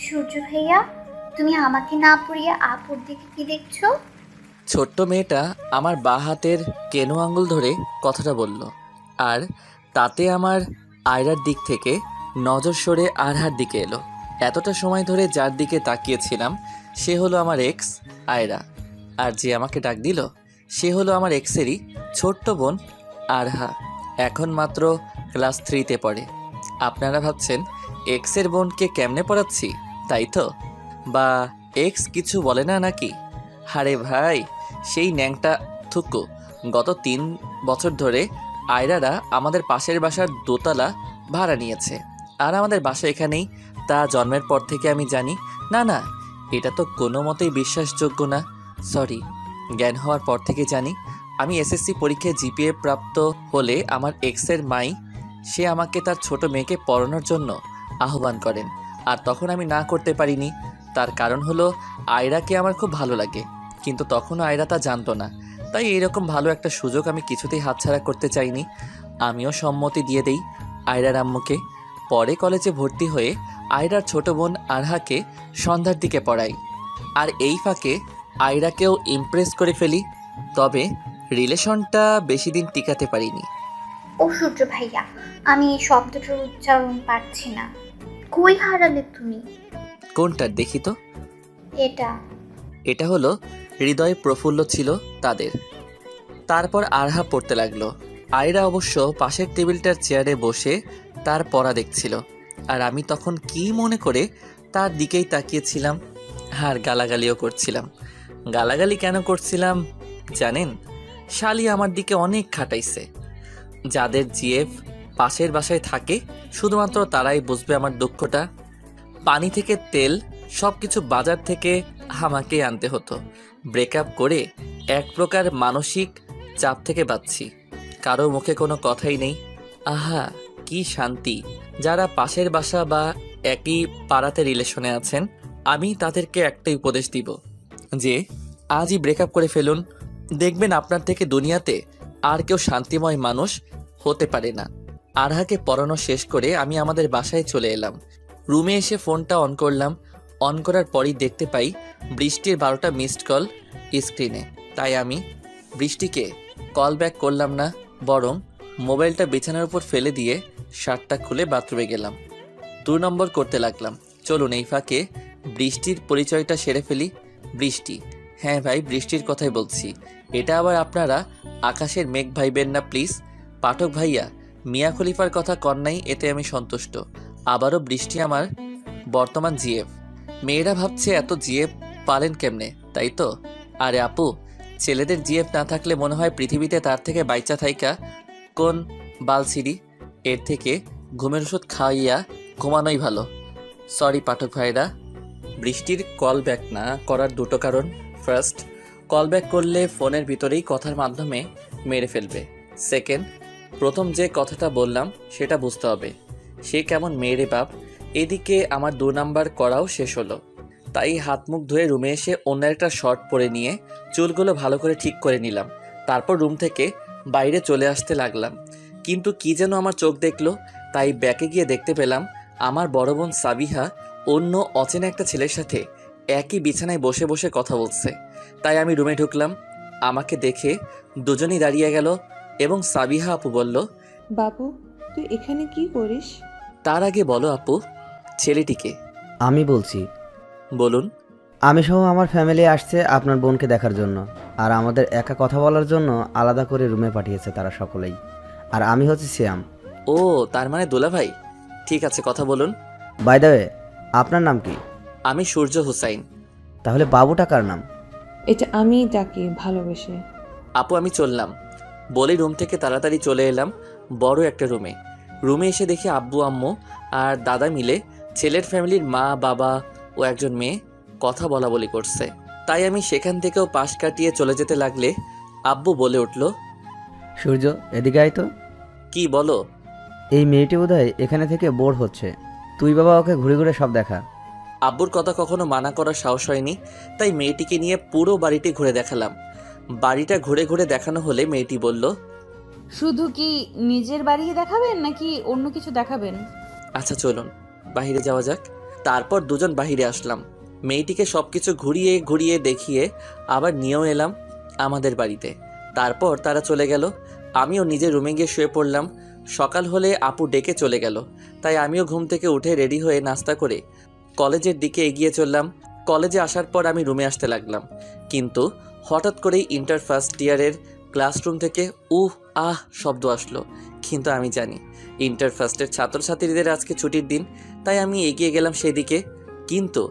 সূর্য ভাইয়া, তুমি আমাকে না পড়িয়ে আপুর দিকে কি দেখছো? ছোট্ট মেয়েটা আমার বাঁ হাতের কেনো আঙুল ধরে কথাটা বলল, আর তাতে আমার আয়রার দিক থেকে নজর সরে আরহার দিকে এলো। এতটা সময় ধরে যার দিকে তাকিয়েছিলাম সে হলো আমার এক্স আয়রা, আর যে আমাকে ডাক দিল সে হলো আমার এক্সেরই ছোট্ট বোন আরহা। এখন মাত্র ক্লাস 3-তে পড়ে। আপনারা ভাবছেন এক্সের বোনকে কেমনে পড়াচ্ছি, তাই তো? বা এক্স কিছু বলে না নাকি? আরে ভাই, সেই ন্যাংটা থুকু গত 3 বছর ধরে আয়রারা আমাদের পাশের বাসার দোতলা ভাড়া নিয়েছে, আর আমাদের বাসা এখানেই। তা জন্মের পর থেকে আমি জানি। না না, এটা তো কোনো মতেই বিশ্বাসযোগ্য না। সরি, জ্ঞান হওয়ার পর থেকে জানি। আমি এসএসসি পরীক্ষায় জিপিএ প্রাপ্ত হলে আমার এক্সের মাই সে আমাকে তার ছোট মেয়েকে পড়ানোর জন্য আহ্বান করেন, আর তখন আমি না করতে পারিনি। তার কারণ হলো আয়রাকে আমার খুব ভালো লাগে, কিন্তু তখনও আয়রা তা জানতো না। তাই এইরকম ভালো একটা সুযোগ আমি কিছুতেই হাতছাড়া করতে চাইনি। আমিও সম্মতি দিয়ে দেই আয়রার আম্মুকে। পরে কলেজে ভর্তি হয়ে আয়রার ছোট বোন আরহাকে সন্ধ্যার দিকে পড়াই, আর এই ফাঁকে আয়রাকেও ইমপ্রেস করে ফেলি। তবে রিলেশনটা বেশি দিন টিকাতে পারিনি। ও সূর্য ভাইয়া, আমি এই শব্দটার উচ্চারণ পারছি না। কই হারালে তুমি? কোনটার দেখি তো? এটা। এটা হলো হৃদয় প্রফুল্ল ছিল তাদের। তারপর আরহা পড়তে লাগলো। আয়রা অবশ্য পাশের টেবিলটার চেয়ারে বসে তার পড়া দেখছিল, আর আমি তখন কি মনে করে তার দিকেই তাকিয়েছিলাম, আর গালাগালিও করছিলাম। গালাগালি কেন করছিলাম জানেন? শালি আমার দিকে অনেক খাটাইছে। যাদের জিএফ পাশের বাসায় থাকে শুধুমাত্র তারাই বুঝবে আমার দুঃখটা। পানি থেকে তেল সব কিছু বাজার থেকে আমাকে আনতে হতো। ব্রেকআপ করে এক প্রকার মানসিক চাপ থেকে বাঁচছি। কারো মুখে কোনো কথাই নেই। আহা, কি শান্তি! যারা পাশের বাসা বা একই পাড়াতে রিলেশনে আছেন, আমি তাদেরকে একটাই উপদেশ দিব যে আজই ব্রেকআপ করে ফেলুন। দেখবেন আপনার থেকে দুনিয়াতে আর কেউ শান্তিময় মানুষ হতে পারে না। আরহাকে পড়ানো শেষ করে আমি আমাদের বাসায় চলে এলাম। রুমে এসে ফোনটা অন করলাম। অন করার পরই দেখতে পাই বৃষ্টির 12টা মিসড কল স্ক্রিনে। তাই আমি বৃষ্টিকে কল ব্যাক করলাম না, বরং মোবাইলটা বিছানার উপর ফেলে দিয়ে শার্টটা খুলে বাথরুমে গেলাম। 2 নম্বর করতে লাগলাম। চলুন এই ফাঁকে বৃষ্টির পরিচয়টা সেরে ফেলি। বৃষ্টি, হ্যাঁ ভাই, বৃষ্টির কথাই বলছি। এটা আবার আপনারা আকাশের মেঘ ভাইবেন না প্লিজ। পাঠক ভাইয়া, মিয়া খলিফার কথা কন্যাই, এতে আমি সন্তুষ্ট। আবারও বৃষ্টি আমার বর্তমান জিএফ। মেয়েরা ভাবছে এত জিএফ পালেন কেমনে, তাই তো? আরে আপু, ছেলেদের জিএফ না থাকলে মনে হয় পৃথিবীতে তার থেকে বাইচা থাইকা কোন বালছিরি। এর থেকে ঘুমের ওষুধ খাইয়া ঘুমানোই ভালো। সরি পাঠক ভাইরা। বৃষ্টির কল ব্যাক না করার 2টো কারণ। ফার্স্ট, কল ব্যাক করলে ফোনের ভিতরেই কথার মাধ্যমে মেরে ফেলবে। সেকেন্ড, প্রথম যে কথাটা বললাম সেটা বুঝতে হবে সে কেমন মেয়েরে বাপ। এদিকে আমার 2 নাম্বার করাও শেষ হলো। তাই হাত মুখ ধুয়ে রুমে এসে অন্য একটা শর্ট পরে নিয়ে চুলগুলো ভালো করে ঠিক করে নিলাম। তারপর রুম থেকে বাইরে চলে আসতে লাগলাম, কিন্তু কি যেন আমার চোখ দেখলো। তাই ব্যাকে গিয়ে দেখতে পেলাম আমার বড় বোন সাবিহা অন্য অচেনা একটা ছেলের সাথে একই বিছানায় বসে বসে কথা বলছে। তাই আমি রুমে ঢুকলাম। আমাকে দেখে দুজনেই দাঁড়িয়ে গেল এবং সাবিহা আপু বলল, বাবু, তুই এখানে কি করিস? তার আগে বলো আপু, ছেলেটিকে? আমি বলছি। বলুন। আমি সহ আমার ফ্যামিলি আসছে আপনার বোনকে দেখার জন্য, আর আমাদের একা কথা বলার জন্য আলাদা করে রুমে পাঠিয়েছে তারা সকলেই। আর আমি হচ্ছে সিয়াম। ও, তার মানে দোলা ভাই। ঠিক আছে, কথা বলুন। বাই দ্য ওয়ে, আপনার নাম কি? আমি সূর্য হুসাইন। তাহলে বাবুটা কার নাম? এটা আমি ডাকি ভালোবেসে। আপু আমি চললাম বলে রুম থেকে তাড়াতাড়ি চলে এলাম বড় একটা রুমে। রুমে এসে দেখি আব্বু আম্মু আর দাদা মিলে ছেলের ফ্যামিলির মা বাবা ও একজন মেয়ে কথা বলা বলি করছে। তাই আমি সেখান থেকেও পাশ কাটিয়ে চলে যেতে লাগলে আব্বু বলে উঠল, সূর্য, এদিকে আয় তো। কি বলো? এই মেয়েটি বোধহয় এখানে থেকে বোর হচ্ছে, তুই বাবা ওকে ঘুরে ঘুরে সব দেখা। আব্বুর কথা কখনো মানা করার সাহস হয়নি, তাই মেয়েটিকে নিয়ে পুরো বাড়িটি ঘুরে দেখালাম। বাড়িটা ঘুরে ঘুরে দেখানো হলে মেয়েটি বলল, শুধু কি নিজের বাড়ি দেখাবেন নাকি অন্য কিছু দেখাবেন? আচ্ছা চলুন বাইরে যাওয়া যাক। তারপর দুজন বাহিরে আসলাম। মেয়েটিকে সব কিছু ঘুরিয়ে ঘুরিয়ে দেখিয়ে আবার নিয়েও এলাম আমাদের বাড়িতে। তারপর তারা চলে গেল। আমিও নিজের রুমে গিয়ে শুয়ে পড়লাম। সকাল হলে আপু ডেকে চলে গেল, তাই আমিও ঘুম থেকে উঠে রেডি হয়ে নাস্তা করে কলেজের দিকে এগিয়ে চললাম। কলেজে আসার পর আমি রুমে আসতে লাগলাম, কিন্তু হঠাৎ করেই ইন্টার ফার্স্ট ইয়ারের ক্লাসরুম থেকে আহ শব্দ আসলো। কিন্তু আমি জানি ইন্টার ফার্স্টের ছাত্রছাত্রীদের আজকে ছুটির দিন, তাই আমি এগিয়ে গেলাম সেদিকে। কিন্তু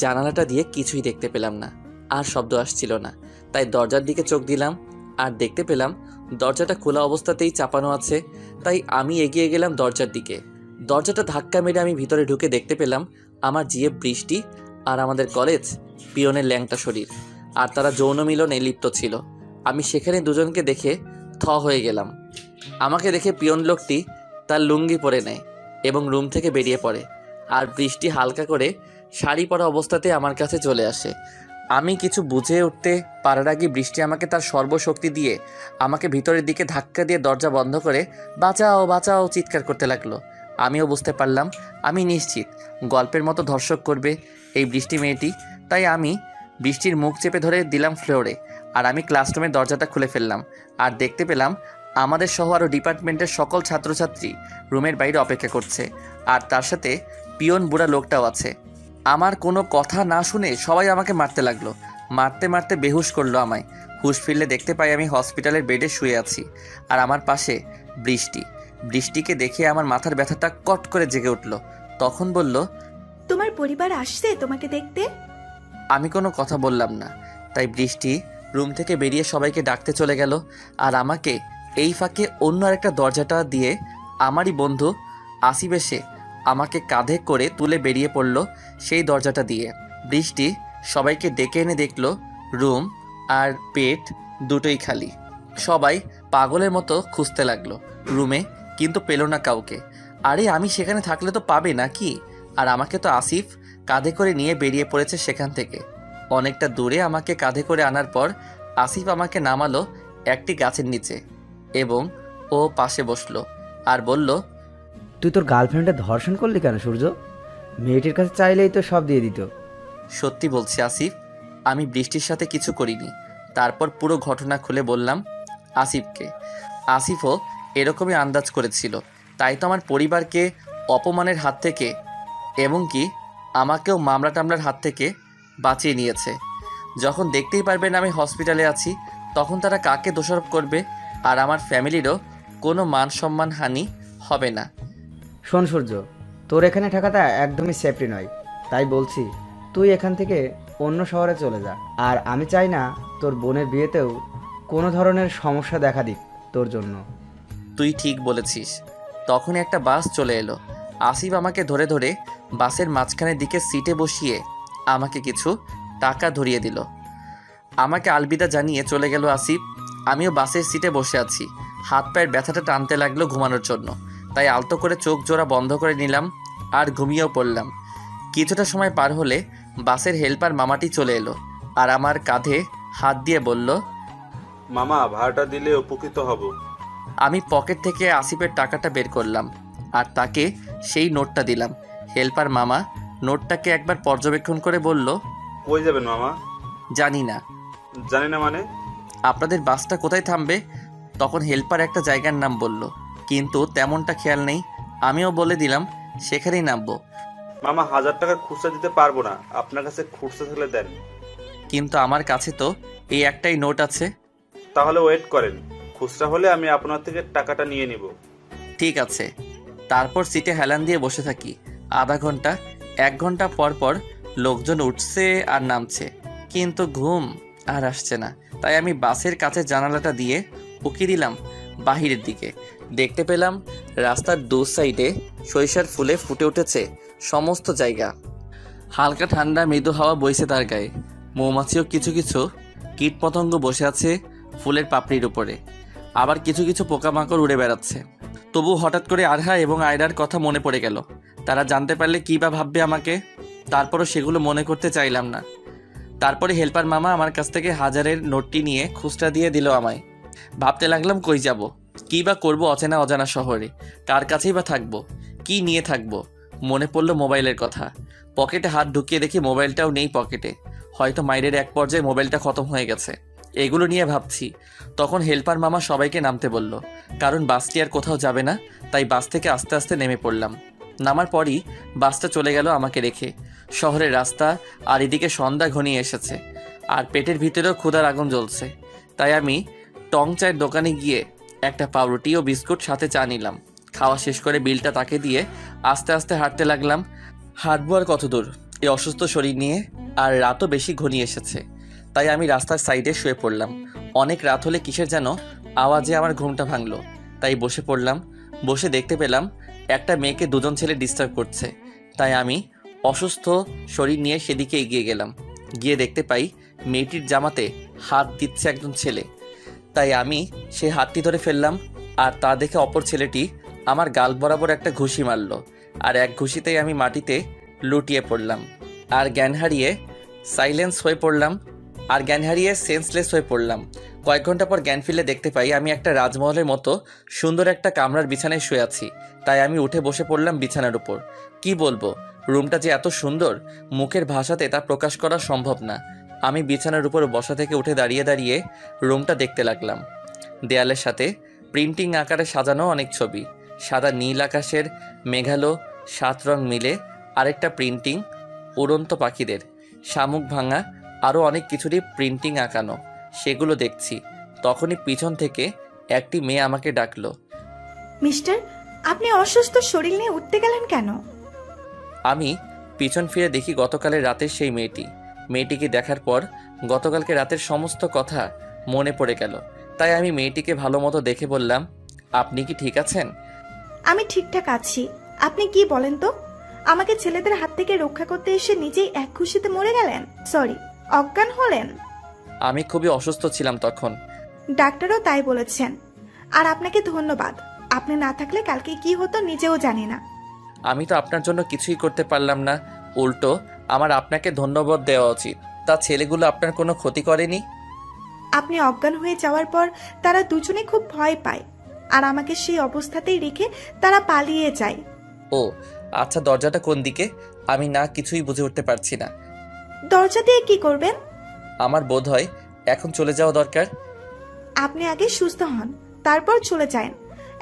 জানালাটা দিয়ে কিছুই দেখতে পেলাম না, আর শব্দ আসছিল না। তাই দরজার দিকে চোখ দিলাম, আর দেখতে পেলাম দরজাটা খোলা অবস্থাতেই চাপানো আছে। তাই আমি এগিয়ে গেলাম দরজার দিকে। দরজাটা ধাক্কা মেরে আমি ভিতরে ঢুকে দেখতে পেলাম আমার জিএফ বৃষ্টি আর আমাদের কলেজ পিয়নের ল্যাংটা শরীর, আর তারা যৌন মিলনে লিপ্ত ছিল। আমি সেখানে দুজনকে দেখে থ হয়ে গেলাম। আমাকে দেখে পিয়ন লোকটি তার লুঙ্গি পরে নেয় এবং রুম থেকে বেরিয়ে পড়ে, আর বৃষ্টি হালকা করে শাড়ি পরা অবস্থাতে আমার কাছে চলে আসে। আমি কিছু বুঝে উঠতে পারার আগে বৃষ্টি আমাকে তার সর্বশক্তি দিয়ে আমাকে ভিতরের দিকে ধাক্কা দিয়ে দরজা বন্ধ করে বাঁচাও বাঁচাও চিৎকার করতে লাগলো। আমিও বুঝতে পারলাম আমি নিশ্চিত গল্পের মতো ধর্ষক করবে এই বৃষ্টি মেয়েটি। তাই আমি বৃষ্টির মুখ চেপে ধরে দিলাম ফ্লোরে, আর আমি ক্লাসরুমের দরজাটা খুলে ফেললাম। আর দেখতে পেলাম আমাদের সহ আরও ডিপার্টমেন্টের সকল ছাত্রছাত্রী রুমের বাইরে অপেক্ষা করছে, আর তার সাথে পিয়ন বুড়া লোকটাও আছে। আমার কোনো কথা না শুনে সবাই আমাকে মারতে লাগলো। মারতে মারতে বেহুশ করলো আমায়। হুশ ফিরলে দেখতে পাই আমি হসপিটালের বেডে শুয়ে আছি, আর আমার পাশে বৃষ্টি। বৃষ্টিকে দেখে আমার মাথার ব্যথাটা কট করে জেগে উঠল। তখন বলল, তোমার পরিবার আসছে তোমাকে দেখতে। আমি কোনো কথা বললাম না। তাই বৃষ্টি রুম থেকে বেরিয়ে সবাইকে ডাকতে চলে গেল, আর আমাকে এই ফাঁকে অন্য আরেকটা দরজাটা দিয়ে আমারই বন্ধু আসিফ এসে আমাকে কাঁধে করে তুলে বেরিয়ে পড়ল সেই দরজাটা দিয়ে। বৃষ্টি সবাইকে ডেকে এনে দেখল রুম আর পেট দুটোই খালি। সবাই পাগলের মতো খুঁজতে লাগলো রুমে, কিন্তু পেল না কাউকে। আরে আমি সেখানে থাকলে তো পাবে নাকি? আর আমাকে তো আসিফ কাঁধে করে নিয়ে বেরিয়ে পড়েছে সেখান থেকে। অনেকটা দূরে আমাকে কাঁধে করে আনার পর আসিফ আমাকে নামালো একটি গাছের নিচে এবং ও পাশে বসলো আর বলল, তুই তোর গার্লফ্রেন্ডে ধর্ষণ করলি কেন সূর্য? মেয়েটির কাছে চাইলেই তো সব দিয়ে দিত। সত্যি বলছি আসিফ, আমি বৃষ্টির সাথে কিছু করিনি। তারপর পুরো ঘটনা খুলে বললাম আসিফকে। আসিফও এরকমই আন্দাজ করেছিল, তাই তো আমার পরিবারকে অপমানের হাত থেকে এবং কি আমাকেও মামলা টামলার হাত থেকে বাঁচিয়ে নিয়েছে। যখন দেখতেই পারবেন আমি হসপিটালে আছি, তখন তারা কাকে দোষারোপ করবে? আর আমার ফ্যামিলিরও কোনো মান সম্মান হানি হবে না। শোন সূর্য, তোর এখানে থাকাটা একদমই সেফটি নয়। তাই বলছি তুই এখান থেকে অন্য শহরে চলে যা। আর আমি চাই না তোর বোনের বিয়েতেও কোনো ধরনের সমস্যা দেখা দিক তোর জন্য। তুই ঠিক বলেছিস। তখন একটা বাস চলে এলো। আসিফ আমাকে ধরে ধরে বাসের মাঝখানের দিকে সিটে বসিয়ে আমাকে কিছু টাকা ধরিয়ে দিল। আমাকে আলবিদা জানিয়ে চলে গেল আসিফ। আমিও বাসের সিটে বসে আছি। হাত পায়ের ব্যথাটা টানতে লাগলো ঘুমানোর জন্য, তাই আলতো করে চোখ জোড়া বন্ধ করে নিলাম আর ঘুমিয়েও পড়লাম। কিছুটা সময় পার হলে বাসের হেল্পার মামাটি চলে এলো আর আমার কাঁধে হাত দিয়ে বলল, মামা ভাড়াটা দিলে উপকৃত হব। আমি পকেট থেকে আসিফের টাকাটা বের করলাম আর তাকে সেই নোটটা দিলাম। হেল্পার মামা নোটটাকে একবার পর্যবেক্ষণ করে বলল, কই যাবেন মামা? জানি না। জানি না মানে? আপনাদের বাসটা কোথায় থামবে? তখন হেল্পার একটা জায়গার নাম বলল, কিন্তু তেমনটা খেয়াল নেই। আমিও বলে দিলাম সেখানেই নামবো। মামা 1000 টাকার খুচরা দিতে পারবো না, আপনার কাছে খুচরা থাকলে দেন। কিন্তু আমার কাছে তো এই একটাই নোট আছে। তাহলে ওয়েট করেন, খুচরা হলে আমি আপনার থেকে টাকাটা নিয়ে নিব। ঠিক আছে। তারপর সিটে হেলান দিয়ে বসে থাকি আধা ঘন্টা। 1 ঘন্টা পর পর লোকজন উঠছে আর নামছে, কিন্তু ঘুম আর আসছে না। তাই আমি বাসের কাছে জানালাটা দিয়ে উকি দিলাম বাহিরের দিকে। দেখতে পেলাম রাস্তার দু সাইডে সরিষার ফুলে ফুটে উঠেছে সমস্ত জায়গা। হালকা ঠান্ডা মৃদু হাওয়া বইছে তার গায়ে। মৌমাছিও কিছু কিছু কীটপতঙ্গ বসে আছে ফুলের পাপড়ির উপরে, আবার কিছু কিছু পোকামাকড় উড়ে বেড়াচ্ছে। তবু হঠাৎ করে আরহা এবং আয়রার কথা মনে পড়ে গেল। তারা জানতে পারলে কী বা ভাববে আমাকে। তারপরও সেগুলো মনে করতে চাইলাম না। তারপরে হেল্পার মামা আমার কাছ থেকে 1000-এর নোটটি নিয়ে খুচরা দিয়ে দিল আমায়। ভাবতে লাগলাম কই যাব, কী বা করবো অচেনা অজানা শহরে, কার কাছেই বা থাকবো, কি নিয়ে থাকবো। মনে পড়ল মোবাইলের কথা। পকেটে হাত ঢুকিয়ে দেখি মোবাইলটাও নেই পকেটে। হয়তো মাইরের এক পর্যায়ে মোবাইলটা খতম হয়ে গেছে। এগুলো নিয়ে ভাবছি, তখন হেল্পার মামা সবাইকে নামতে বলল, কারণ বাসটি আর কোথাও যাবে না। তাই বাস থেকে আস্তে আস্তে নেমে পড়লাম। নামার পরই বাসটা চলে গেল আমাকে রেখে। শহরের রাস্তা আর এদিকে সন্ধ্যা ঘনিয়ে এসেছে, আর পেটের ভিতরেও ক্ষুধার আগুন জ্বলছে। তাই আমি টং চায়ের দোকানে গিয়ে একটা পাউরুটি ও বিস্কুট সাথে চা নিলাম। খাওয়া শেষ করে বিলটা তাকে দিয়ে আস্তে আস্তে হাঁটতে লাগলাম। হাঁটবো আর কত দূর এই অসুস্থ শরীর নিয়ে, আর রাতও বেশি ঘনিয়ে এসেছে। তাই আমি রাস্তার সাইডে শুয়ে পড়লাম। অনেক রাত হলে কিসের যেন আওয়াজে আমার ঘুমটা ভাঙলো। তাই বসে পড়লাম। বসে দেখতে পেলাম একটা মেয়েকে দুজন ছেলে ডিস্টার্ব করছে। তাই আমি অসুস্থ শরীর নিয়ে সেদিকে এগিয়ে গেলাম। গিয়ে দেখতে পাই মেয়েটির জামাতে হাত দিচ্ছে একজন ছেলে। তাই আমি সেই হাতটি ধরে ফেললাম, আর তা দেখে অপর ছেলেটি আমার গাল বরাবর একটা ঘুষি মারল। আর এক ঘুষিতেই আমি মাটিতে লুটিয়ে পড়লাম আর জ্ঞান হারিয়ে সেন্সলেস হয়ে পড়লাম। কয়েক ঘন্টা পর জ্ঞান ফিরলে দেখতে পাই আমি একটা রাজমহলের মতো সুন্দর একটা কামরার বিছানায় শুয়ে আছি। তাই আমি উঠে বসে পড়লাম বিছানার উপর। কি বলবো, রুমটা যে এত সুন্দর মুখের ভাষাতে তা প্রকাশ করা সম্ভব না। আমি বিছানার উপর বসা থেকে উঠে দাঁড়িয়ে দাঁড়িয়ে রুমটা দেখতে লাগলাম। দেয়ালের সাথে প্রিন্টিং আকারে সাজানো অনেক ছবি, সাদা নীল আকাশের মেঘালো 7 রং মিলে আরেকটা প্রিন্টিং, উড়ন্ত পাখিদের, শামুক ভাঙা, আরও অনেক কিছুরই প্রিন্টিং আঁকানো। সেগুলো দেখছি। তখনই পিছন থেকে একটি মেয়ে আমাকে ডাকলো। মিস্টার, আপনি অসুস্থ শরীর নিয়ে উঠতে গেলেন কেন? আমি পিছন ফিরে দেখি গতকালের রাতের সেই মেয়েটিকে দেখার পর গতকালকে রাতের সমস্ত কথা মনে পড়ে গেল। তাই আমি মেয়েটিকে ভালো মতো দেখে বললাম, আপনি কি ঠিক আছেন? আমি ঠিকঠাক আছি। আপনি কি বলেন তো? আমাকে ছেলেদের হাত থেকে রক্ষা করতে এসে নিজেই এক খুশিতে মরে গেলেন, সরি অজ্ঞান হলেন। আমি খুবই অসুস্থ ছিলাম তখন। ডাক্তারও তাই বলেছেন। আর আপনাকে ধন্যবাদ। আপনি না থাকলে কালকে কি হতো নিজেও জানি না। আমি তো আপনার জন্য কিছুই করতে পারলাম না, উল্টো আমার আপনাকে ধন্যবাদ দেওয়া উচিত। তা ছেলেগুলো আপনার কোনো ক্ষতি করেনি? আপনি অজ্ঞান হয়ে যাওয়ার পর তারা দুজনে খুব ভয় পায়, আর আমাকে সেই অবস্থাতেই রেখে তারা পালিয়ে যায়। ও আচ্ছা, দরজাটা কোন দিকে? আমি না কিছুই বুঝে উঠতে পারছি না। দরজা দিয়ে কি করবেন? আমার বোধ হয় এখন চলে যাওয়া দরকার। আপনি আগে সুস্থ হন, তারপর চলে যান।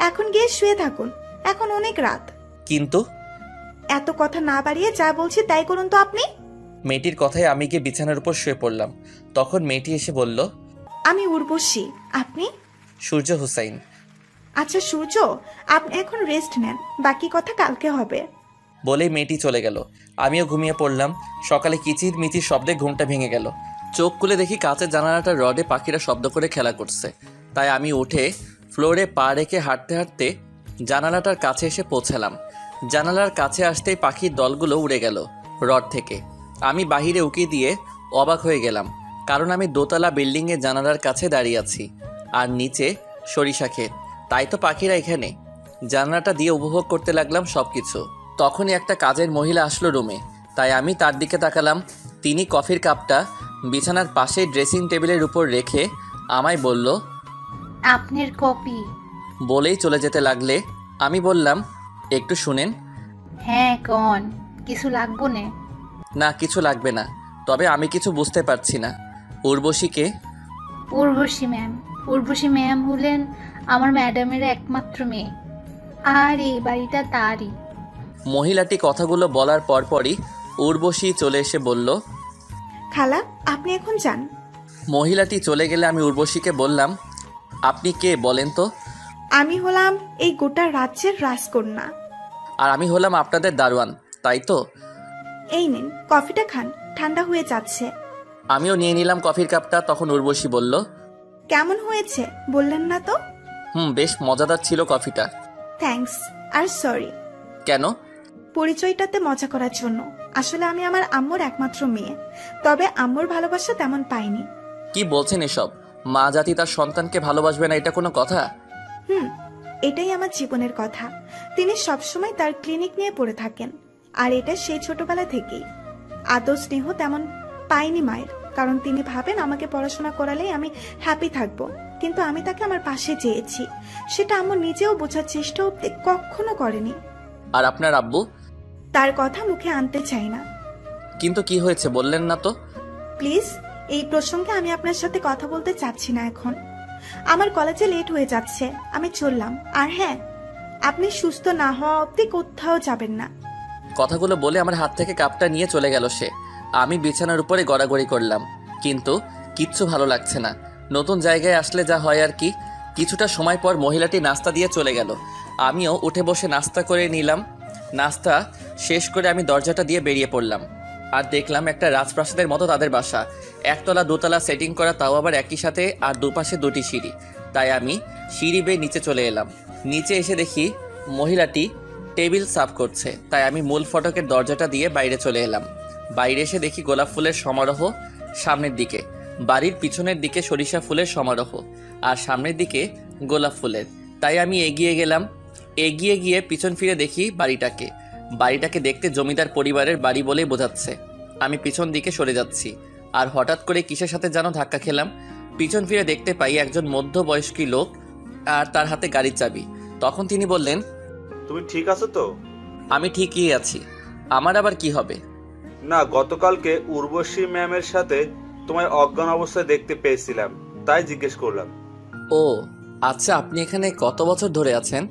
এখন গিয়ে শুয়ে থাকুন, এখন অনেক রাত। কিন্তু এত কথা না বাড়িয়ে যা বলছি তাই করুন তো আপনি। মেয়েটির কথায় আমি গিয়ে বিছানার উপর শুয়ে পড়লাম। তখন মেয়েটি এসে বলল, আমি উর্বশী। আপনি? সূর্য হুসাইন। আচ্ছা সূর্য, আপনি এখন রেস্ট নেন, বাকি কথা কালকে হবে। বলেই মেয়েটি চলে গেল। আমিও ঘুমিয়ে পড়লাম। সকালে কিচির মিচির শব্দে ঘুমটা ভেঙে গেল। চোখ খুলে দেখি কাঁচের জানালাটার রডে পাখিরা শব্দ করে খেলা করছে। তাই আমি উঠে ফ্লোরে পা রেখে হাঁটতে হাঁটতে জানালাটার কাছে এসে পৌঁছালাম। জানালার কাছে আসতেই পাখির দলগুলো উড়ে গেল রড থেকে। আমি বাহিরে উকি দিয়ে অবাক হয়ে গেলাম, কারণ আমি দোতলা বিল্ডিংয়ের জানালার কাছে দাঁড়িয়ে আছি, আর নিচে সরিষা ক্ষেত। তাই তো পাখিরা এখানে। জানালাটা দিয়ে উপভোগ করতে লাগলাম সব কিছু। তখনই একটা কাজের মহিলা আসলো রুমে। তাই আমি তার দিকে তাকালাম। তিনি কফির কাপটা বিছানার পাশে ড্রেসিং টেবিলের উপর রেখে আমায় বলল, আপনার কপি। বলেই চলে যেতে লাগলে। আমি বললাম, একটু শুনেন। হ্যাঁ কন, কিছু লাগবো না? না, কিছু লাগবে না, তবে আমি কিছু বুঝতে পারছি না। উর্বশীকে? উর্বশী ম্যাম হলেন আমার ম্যাডামের একমাত্র মেয়ে, আর এই বাড়িটা তারই। মহিলাটি কথাগুলো বলার পরপরই উর্বশী চলে এসে বলল, খালা আপনি এখন যান। মহিলাটি চলে গেলে আমি উর্বশীকে বললাম, আপনি কে বলেন তো? আমি হলাম এই গোটা রাজ্যের রাজকন্যা। আর আমি হলাম আপনাদের দারোয়ান, তাই তো? এই নিন কফিটা খান, ঠান্ডা হয়ে যাচ্ছে। আমিও নিয়ে নিলাম কফির কাপটা। তখন উর্বশী বলল, কেমন হয়েছে বললেন না তো? বেশ মজাদার ছিল কফিটা। থ্যাঙ্কস। আর সরি। কেন? পরিচয়টাতে মজা করার জন্য। আসলে আমি আমার আম্মুর একমাত্র মেয়ে, তবে আম্মুর ভালোবাসা তেমন পাইনি। কি বলছেন এসব? মা জাতি তার সন্তানকে ভালোবাসবে না, এটা কোনো কথা? এটাই আমার জীবনের কথা। তিনি সবসময় তার ক্লিনিক নিয়ে পড়ে থাকেন, আর এটা সেই ছোটবেলা থেকেই। আদর স্নেহ তেমন পাইনি মায়ের, কারণ তিনি ভাবেন আমাকে পড়াশোনা করালেই আমি হ্যাপি থাকবো। কিন্তু আমি তাকে আমার পাশে চেয়েছি, সেটা আম্মু নিজেও বোঝার চেষ্টাও কখনো করেনি। আর আপনার আব্বু? তার কথা মুখে আনতে চাই না, কিন্তু কি হয়েছে বললেন না তো? প্লিজ, এই প্রসঙ্গে আমি আপনার সাথে কথা বলতে চাচ্ছি না এখন। আমার কলেজে লেট হয়ে যাচ্ছে, আমি চললাম। আর হ্যাঁ, আপনি সুস্থ না হওয়া অবধি কোথাও যাবেন না। কথাগুলো বলে আমার হাত থেকে কাপটা নিয়ে চলে গেল সে। আমি বিছানার উপরে গড়াগড়ি করলাম, কিন্তু কিচ্ছু ভালো লাগছে না। নতুন জায়গায় আসলে যা হয় আর কি। কিছুটা সময় পর মহিলাটি নাস্তা দিয়ে চলে গেল। আমিও উঠে বসে নাস্তা করে নিলাম। নাস্তা শেষ করে আমি দরজাটা দিয়ে বেরিয়ে পড়লাম, আর দেখলাম একটা রাজপ্রাসাদের মতো তাদের বাসা। একতলা দোতলা সেটিং করা, তাও আবার একই সাথে, আর দুপাশে দুটি সিঁড়ি। তাই আমি সিঁড়ি বেয়ে নিচে চলে এলাম। নিচে এসে দেখি মহিলাটি টেবিল সাফ করছে, তাই আমি মূল ফটকের দরজাটা দিয়ে বাইরে চলে এলাম। বাইরে এসে দেখি গোলাপ ফুলের সমারোহ সামনের দিকে, বাড়ির পিছনের দিকে সরিষা ফুলের সমারোহ, আর সামনের দিকে গোলাপ ফুলের। তাই আমি এগিয়ে গেলাম। এগিয়ে গিয়ে পিছন ফিরে দেখি বাড়িটাকে দেখতে জমিদার পরিবারের বাড়ি বলেই বোঝাচ্ছে। আমি পিছন দিকে সরে যাচ্ছি, আর হঠাৎ করে কিসের সাথে যেন ধাক্কা খেলাম। পিছন ফিরে দেখতে পাই একজন মধ্যবয়স্ক লোক, আর তার হাতে গাড়ির চাবি। তখন তিনি বললেন, তুমি ঠিক আছো তো? আমি ঠিকই আছি, আমার আবার কি হবে? না, গতকালকে উর্বশী ম্যামের সাথে তোমায় অজ্ঞান অবস্থায় দেখতে পেয়েছিলাম, তাই জিজ্ঞেস করলাম। ও আচ্ছা, আপনি এখানে কত বছর ধরে আছেন?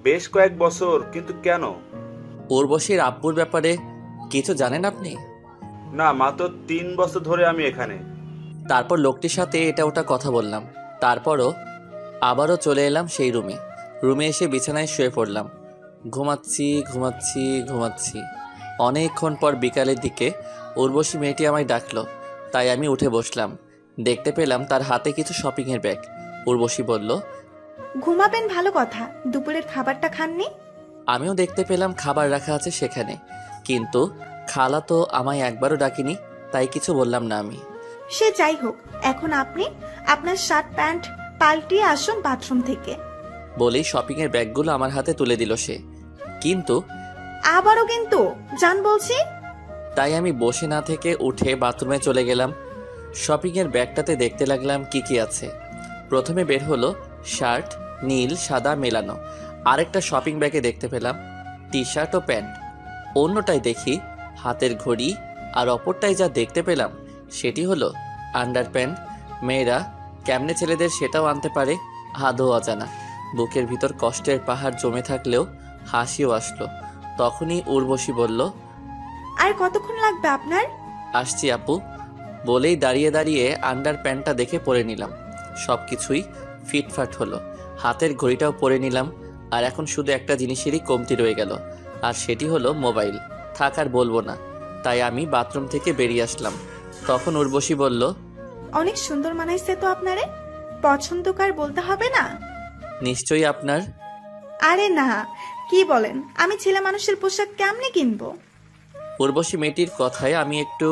বেশ কয়েক বছর। কিন্তু কেন? উর্বশীর আব্বুর ব্যাপারে কিছু জানেন আপনি? না, মাত্র 3 বছর ধরে আমি এখানে। তারপর লোকটির সাথে এটা ওটা কথা বললাম। তারপরও আবারও চলে এলাম সেই রুমে এসে বিছানায় শুয়ে পড়লাম। ঘুমাচ্ছি। অনেকক্ষণ পর বিকালের দিকে উর্বশী মেয়েটি আমায় ডাকলো, তাই আমি উঠে বসলাম। দেখতে পেলাম তার হাতে কিছু শপিংয়ের ব্যাগ। উর্বশী বলল, ঘুমাবেন, ভালো কথা। দুপুরের খাবারটা খাননি? আমিও দেখতে পেলাম খাবার রাখা আছে সেখানে, কিন্তু খালা তো আমায় একবারও ডাকিনি, তাই কিছু বললাম না আমি। সে যাই হোক, এখন আপনি আপনার শার্ট প্যান্ট পাল্টিয়ে আসুন বাথরুম থেকে। বলেই শপিংয়ের ব্যাগগুলো আমার হাতে তুলে দিল সে। কিন্তু আবারও কিন্তু জান বলছি। তাই আমি বসে না থেকে উঠে বাথরুমে চলে গেলাম। শপিংয়ের ব্যাগটাতে দেখতে লাগলাম কি কি আছে। প্রথমে বের হলো শার্ট, নীল সাদা মেলানো। আরেকটা শপিং ব্যাগে দেখতে পেলাম টি শার্ট ও প্যান্ট। অন্যটায় দেখি হাতের ঘড়ি, আর অপরটায় যা দেখতে পেলাম সেটি হলো আন্ডার প্যান্ট। মেয়েরা কেমনে ছেলেদের সেটাও আনতে পারে, আদৌ অজানা। বুকের ভিতর কষ্টের পাহাড় জমে থাকলেও হাসিও আসলো। তখনই উর্বশী বলল, আর কতক্ষণ লাগবে আপনার? আসছি আপু। বলেই দাঁড়িয়ে দাঁড়িয়ে আন্ডার প্যান্টটা দেখে পরে নিলাম। সব কিছুই ফিটফাট হলো। হাতের ঘড়িটাও পরে নিলাম। আর এখন শুধু একটা জিনিসেরই কমতি রয়ে গেল, আর সেটি হলো মোবাইল। থাক আর বলবো না, তাই আমি বাথরুম থেকে বেরিয়ে আসলাম। তখন উর্বশী বলল, অনেক সুন্দর মানাইছে তো আপনারে, পছন্দকার বলতে হবে না? নিশ্চয়ই আপনার। আরে না, কি বলেন, আমি ছেলে মানুষের পোশাক কেমনে কিনবো? উর্বশী মেয়েটির কথায় আমি একটু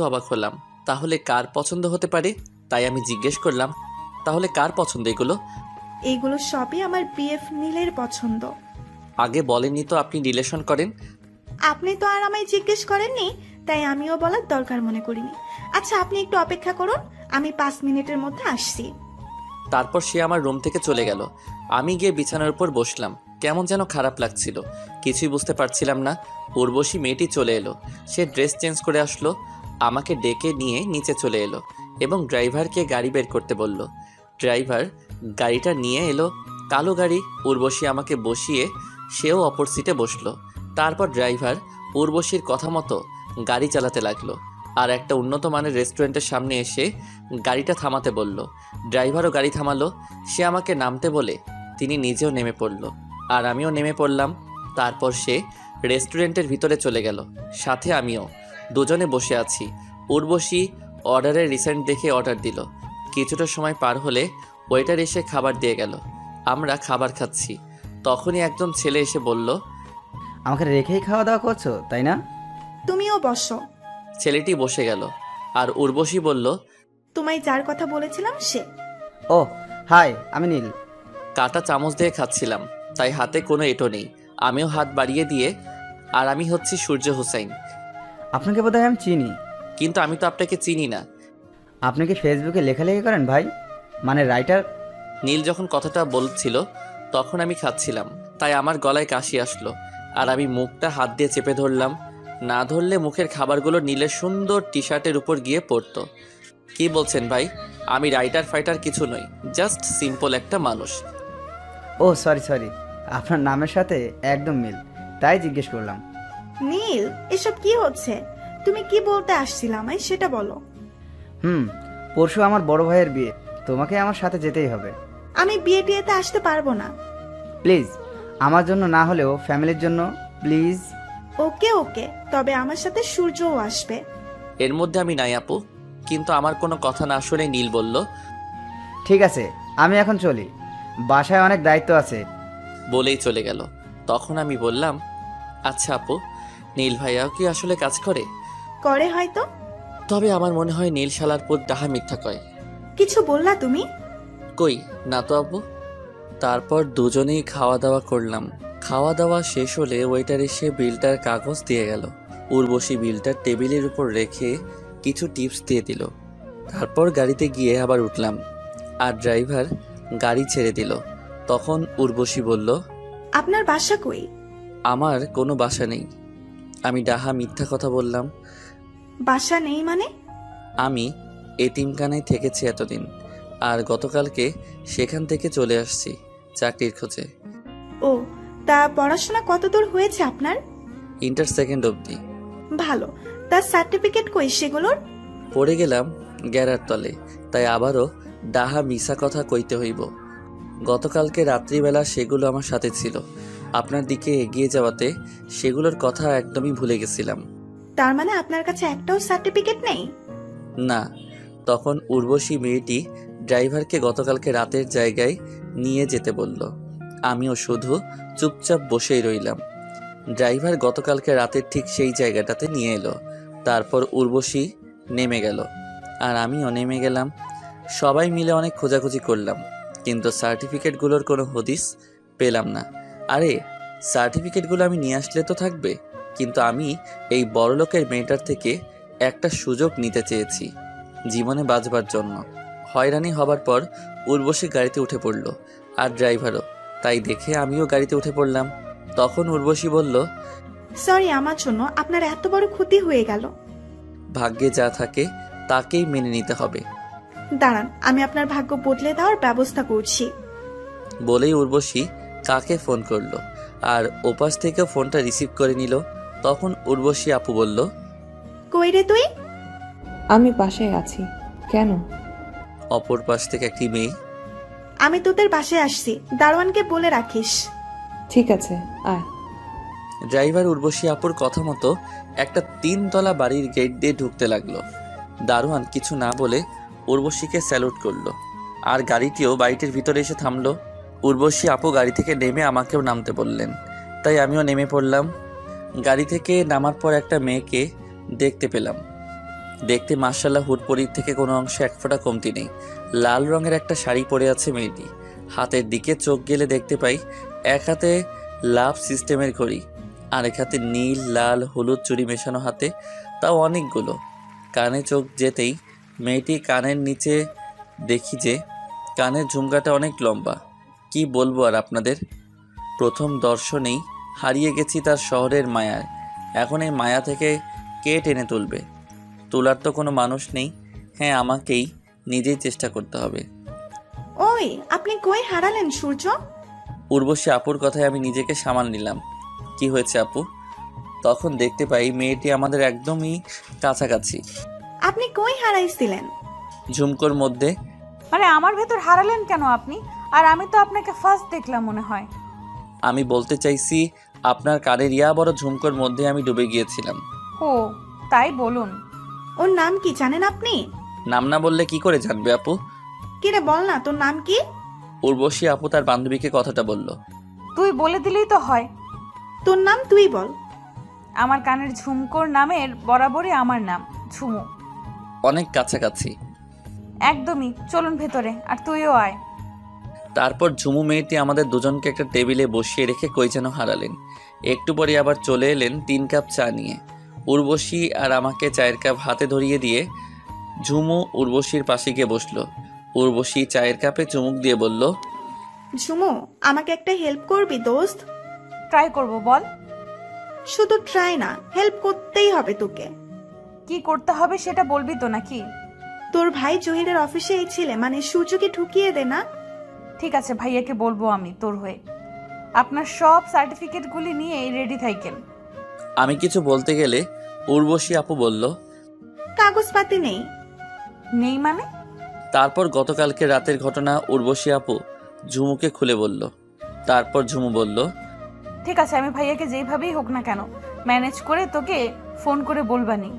অবাক হলাম। তাহলে কার পছন্দ হতে পারে? তাই আমি জিজ্ঞেস করলাম, তাহলে কার পছন্দ এগুলো? এইগুলো সবই আমার বিএফ নীলের পছন্দ। আগে বলেননি তো আপনি রিলেশন করেন। আপনি তো আর আমায় জিজ্ঞেস করেননি, তাই আমিও বলার দরকার মনে করিনি। আচ্ছা, আপনি একটু অপেক্ষা করুন, আমি 5 মিনিটের মধ্যে আসছি। তারপর সে আমার রুম থেকে চলে গেল। আমি গিয়ে বিছানার উপর বসলাম। কেমন যেন খারাপ লাগছিল, কিছুই বুঝতে পারছিলাম না। উর্বশী মেয়েটি চলে এলো। সে ড্রেস চেঞ্জ করে আসলো, আমাকে ডেকে নিয়ে নিচে চলে এলো এবং ড্রাইভারকে গাড়ি বের করতে বলল। ড্রাইভার গাড়িটা নিয়ে এলো, কালো গাড়ি। উর্বশী আমাকে বসিয়ে সেও অপর সিটে বসলো। তারপর ড্রাইভার উর্বশীর কথা মতো গাড়ি চালাতে লাগলো, আর একটা উন্নত মানের রেস্টুরেন্টের সামনে এসে গাড়িটা থামাতে বলল। ড্রাইভারও গাড়ি থামালো। সে আমাকে নামতে বলে তিনি নিজেও নেমে পড়ল, আর আমিও নেমে পড়লাম। তারপর সে রেস্টুরেন্টের ভিতরে চলে গেল, সাথে আমিও। দুজনে বসে আছি। উর্বশী অর্ডারের রিসেন্ট দেখে অর্ডার দিল। কিছুটা সময় পার হলে ওয়েটার এসে খাবার দিয়ে গেল। আমরা খাবার খাচ্ছি, তখনই একজন ছেলে এসে বলল, আমাকে রেখেই খাওয়া দাওয়া করছো তাই না? তুমিও বসো। ছেলেটি বসে গেল, আর উর্বশী বলল, তোমায় যার কথা বলেছিলাম সে। ও হাই, আমি নীল। কাটা চামচ দিয়ে খাচ্ছিলাম, তাই হাতে কোনো এঁটো নেই। আমিও হাত বাড়িয়ে দিয়ে, আর আমি হচ্ছি সূর্য হুসাইন। আপনাকে বোধহয় আমি চিনি। কিন্তু আমি তো আপনাকে চিনি না। আপনি কি ফেসবুকে লেখালেখি করেন ভাই, মানে রাইটার? নীল যখন কথাটা বলছিল তখন আমি খাচ্ছিলাম, তাই আমার গলায় কাশি আসলো, আর আমি মুখটা হাত দিয়ে চেপে ধরলাম। না ধরলে মুখের খাবারগুলো নীলের সুন্দর টি শার্টের উপর গিয়ে পড়তো। কি বলছেন ভাই? আমি রাইটার ফাইটার কিছু নই, জাস্ট সিম্পল একটা মানুষ। ও সরি, আপনার নামের সাথে একদম মিল, তাই জিজ্ঞেস করলাম। নীল, এসব কি হচ্ছে? তুমি কি বলতে আসছিলে আমায় সেটা বলো। পরশু আমার বড় ভাইয়ের বিয়ে, তোমাকে আমার সাথে যেতেই হবে। আমি বিয়েতে আসতে পারবো না। প্লিজ, আমার জন্য না হলেও ফ্যামিলির জন্য প্লিজ। ওকে, তবে আমার সাথে সূর্যও আসবে। এর মধ্যে আমি নাই আপু, কিন্তু আমার কোনো কথা না শুনে নীল বলল, ঠিক আছে, আমি এখন চলি, বাসায় অনেক দায়িত্ব আছে। বলেই চলে গেল। তখন আমি বললাম, আচ্ছা আপু, নীল ভাইয়াও কি আসলে কাজ করে? করে হয়তো। তবে আমার মনে হয় নীল শালার পুত ডাহা মিথ্যা কয়। কিছু বললা তুমি? কই না তো আপু। তারপর দুজনেই খাওয়া দাওয়া করলাম। খাওয়া দাওয়া শেষ হলে ওয়েটার এসে বিলটার কাগজ দিয়ে গেল। উর্বশী বিলটা টেবিলের উপর রেখে কিছু টিপস দিয়ে দিল। তারপর গাড়িতে গিয়ে আবার উঠলাম, আর ড্রাইভার গাড়ি ছেড়ে দিল। তখন উর্বশী বলল, আপনার বাসা কই? আমার কোনো বাসা নেই। আমি ডাহা মিথ্যা কথা বললাম। বাসা নেই মানে? আমি এতিমখানায় থেকেছি এতদিন, আর গতকালকে সেখান থেকে চলে আসছি চাকরির খোঁজে। ও, তা পড়াশোনা কতদূর হয়েছে আপনার? ইন্টার সেকেন্ড অবধি। ভালো, তার সার্টিফিকেট কই সেগুলোর? পড়ে গেলাম গ্যারার তলে, তাই আবারও ডাহা মিশা কথা কইতে হইব। গতকালকে রাত্রিবেলা সেগুলো আমার সাথে ছিল, আপনার দিকে এগিয়ে যাওয়াতে সেগুলোর কথা একদমই ভুলে গেছিলাম। তার মানে আপনার কাছে একটাও সার্টিফিকেট নেই? না। তখন উর্বশী মেয়েটি ড্রাইভারকে গতকালকে রাতের জায়গায় নিয়ে যেতে বলল। আমিও শুধু চুপচাপ বসেই রইলাম। ড্রাইভার গতকালকে রাতের ঠিক সেই জায়গাটাতে নিয়ে এলো। তারপর উর্বশী নেমে গেল, আর আমিও নেমে গেলাম। সবাই মিলে অনেক খোঁজাখুঁজি করলাম, কিন্তু সার্টিফিকেটগুলোর কোনো হদিস পেলাম না। আরে, সার্টিফিকেটগুলো আমি নিয়ে আসলে তো থাকবে, কিন্তু আমি এই বড়লোকের মেয়েটার থেকে একটা সুযোগ নিতে চেয়েছি জীবনে বাঁচবার জন্য। হয়রানি হবার পর উর্বশী গাড়িতে উঠে পড়ল, আর ড্রাইভারও। তাই দেখে আমিও গাড়িতে উঠে পড়লাম। তখন উর্বশী বলল, সরি, আমার জন্য আপনার এত বড় ক্ষতি হয়ে গেল। ভাগ্যে যা থাকে তাকেই মেনে নিতে হবে। দাঁড়ান, আমি আপনার ভাগ্য বদলে দেওয়ার ব্যবস্থা করছি। বলেই উর্বশী কাকে ফোন করলো, আর ওপাশ থেকে ফোনটা রিসিভ করে নিল। তখন উর্বশী আপু বলল, কই রে তুই? আমি বাসায় আছি। কেন? অপর পাশ থেকে একটি মেয়ে, আমি তোদের বাসায় আসছি, দারোয়ানকে বলে রাখিস। ঠিক আছে, আয়। ড্রাইভার উর্বশী আপুর কথা মতো একটা 3 তলা বাড়ির গেট দিয়ে ঢুকতে লাগলো। দারোয়ান কিছু না বলে উর্বশীকে স্যালুট করলো, আর গাড়িটিও বাড়িটির ভিতরে এসে থামলো। উর্বশী আপু গাড়ি থেকে নেমে আমাকেও নামতে বললেন, তাই আমিও নেমে পড়লাম। গাড়ি থেকে নামার পর একটা মেয়েকে দেখতে পেলাম। দেখতে মাশাআল্লাহ হুটপরির থেকে কোনো অংশে এক ফোঁটা কমতি নেই। লাল রঙের একটা শাড়ি পরে আছে মেয়েটি। হাতের দিকে চোখ গেলে দেখতে পাই এক হাতে লাভ সিস্টেমের ঘড়ি, আরেক হাতে নীল লাল হলুদ চুড়ি মেশানো হাতে, তাও অনেকগুলো। কানে চোখ যেতেই মেয়েটি কানের নিচে দেখি যে কানের ঝুমকাটা অনেক লম্বা। কি বলবো আর আপনাদের, প্রথম দর্শনেই হারিয়ে গেছি তার শহরের মায়ায়। এখন এই মায়া থেকে কে টেনে তুলবে? তোলার তো কোনো মানুষ নেই। হ্যাঁ, আমাকেই নিজেই চেষ্টা করতে হবে। ওই, আপনি কই হারালেন সূর্য? উর্বশী আপুর কথায় আমি নিজেকে সামাল নিলাম। কি হয়েছে আপু? তখন দেখতে পাই মেয়েটি আমাদের একদমই কাছাকাছি। আপনি কই হারাইছিলেন? ঝুমকোর মধ্যে। মানে আমার ভেতর হারালেন কেন আপনি? আর আমি তো আপনাকে ফার্স্ট দেখলাম মনে হয়। আমি বলতে চাইছি আপনার কানের ইয়া বড় ঝুমকোর মধ্যে আমি ডুবে গিয়েছিলাম। ও, তাই বলুন। ওর নাম কি জানেন আপনি? নাম না বললে কি করে জানবে আপু? কিরে বল না, তোর নাম কি? উর্বশী আপু তার বান্ধবীকে কথাটা বলল। তুই বলে দিলেই তো হয়। তোর নাম তুই বল। আমার কানের ঝুমকোর নামের বরাবরই আমার নাম ঝুমু। অনেক কাছাকাছি। একদমই, চলুন ভেতরে, আর তুইও আয়। তারপর ঝুমু মেয়েটি আমাদের দুজনকে একটা টেবিলে বসিয়ে রেখে কই যেন হারালেন। একটু পরে আবার চলে এলেন 3 কাপ চা নিয়ে। উর্বশী আর আমাকে চায়ের কাপ হাতে ধরিয়ে দিয়ে ঝুমু উর্বশীর পাশে গিয়ে বসলো। উর্বশী চায়ের কাপে চুমুক দিয়ে বলল, ঝুমু, আমাকে একটা হেল্প করবি দোস্ত? ট্রাই করব, বল। শুধু ট্রাই না, হেল্প করতেই হবে তোকে। কি করতে হবে সেটা বলবি তো নাকি? তোর ভাই জহিরের অফিসে এই ছেলে মানে সূর্যকে ঢুকিয়ে দে না। ঠিক আছে, ভাইয়াকে বলবো আমি তোর হয়ে। আপনার সব সার্টিফিকেটগুলি নিয়ে রেডি থাকেন। আমি কিছু বলতে গেলে উর্বশী আপু বলল, কাগজপাতি নেই। নেই মানে? তারপর গতকালকে রাতের ঘটনা উর্বশী আপু ঝুমুকে খুলে বলল। তারপর ঝুমু বলল, ঠিক আছে, আমি ভাইয়াকে যেইভাবেই হোক না কেন ম্যানেজ করে তোকে ফোন করে বলবানি,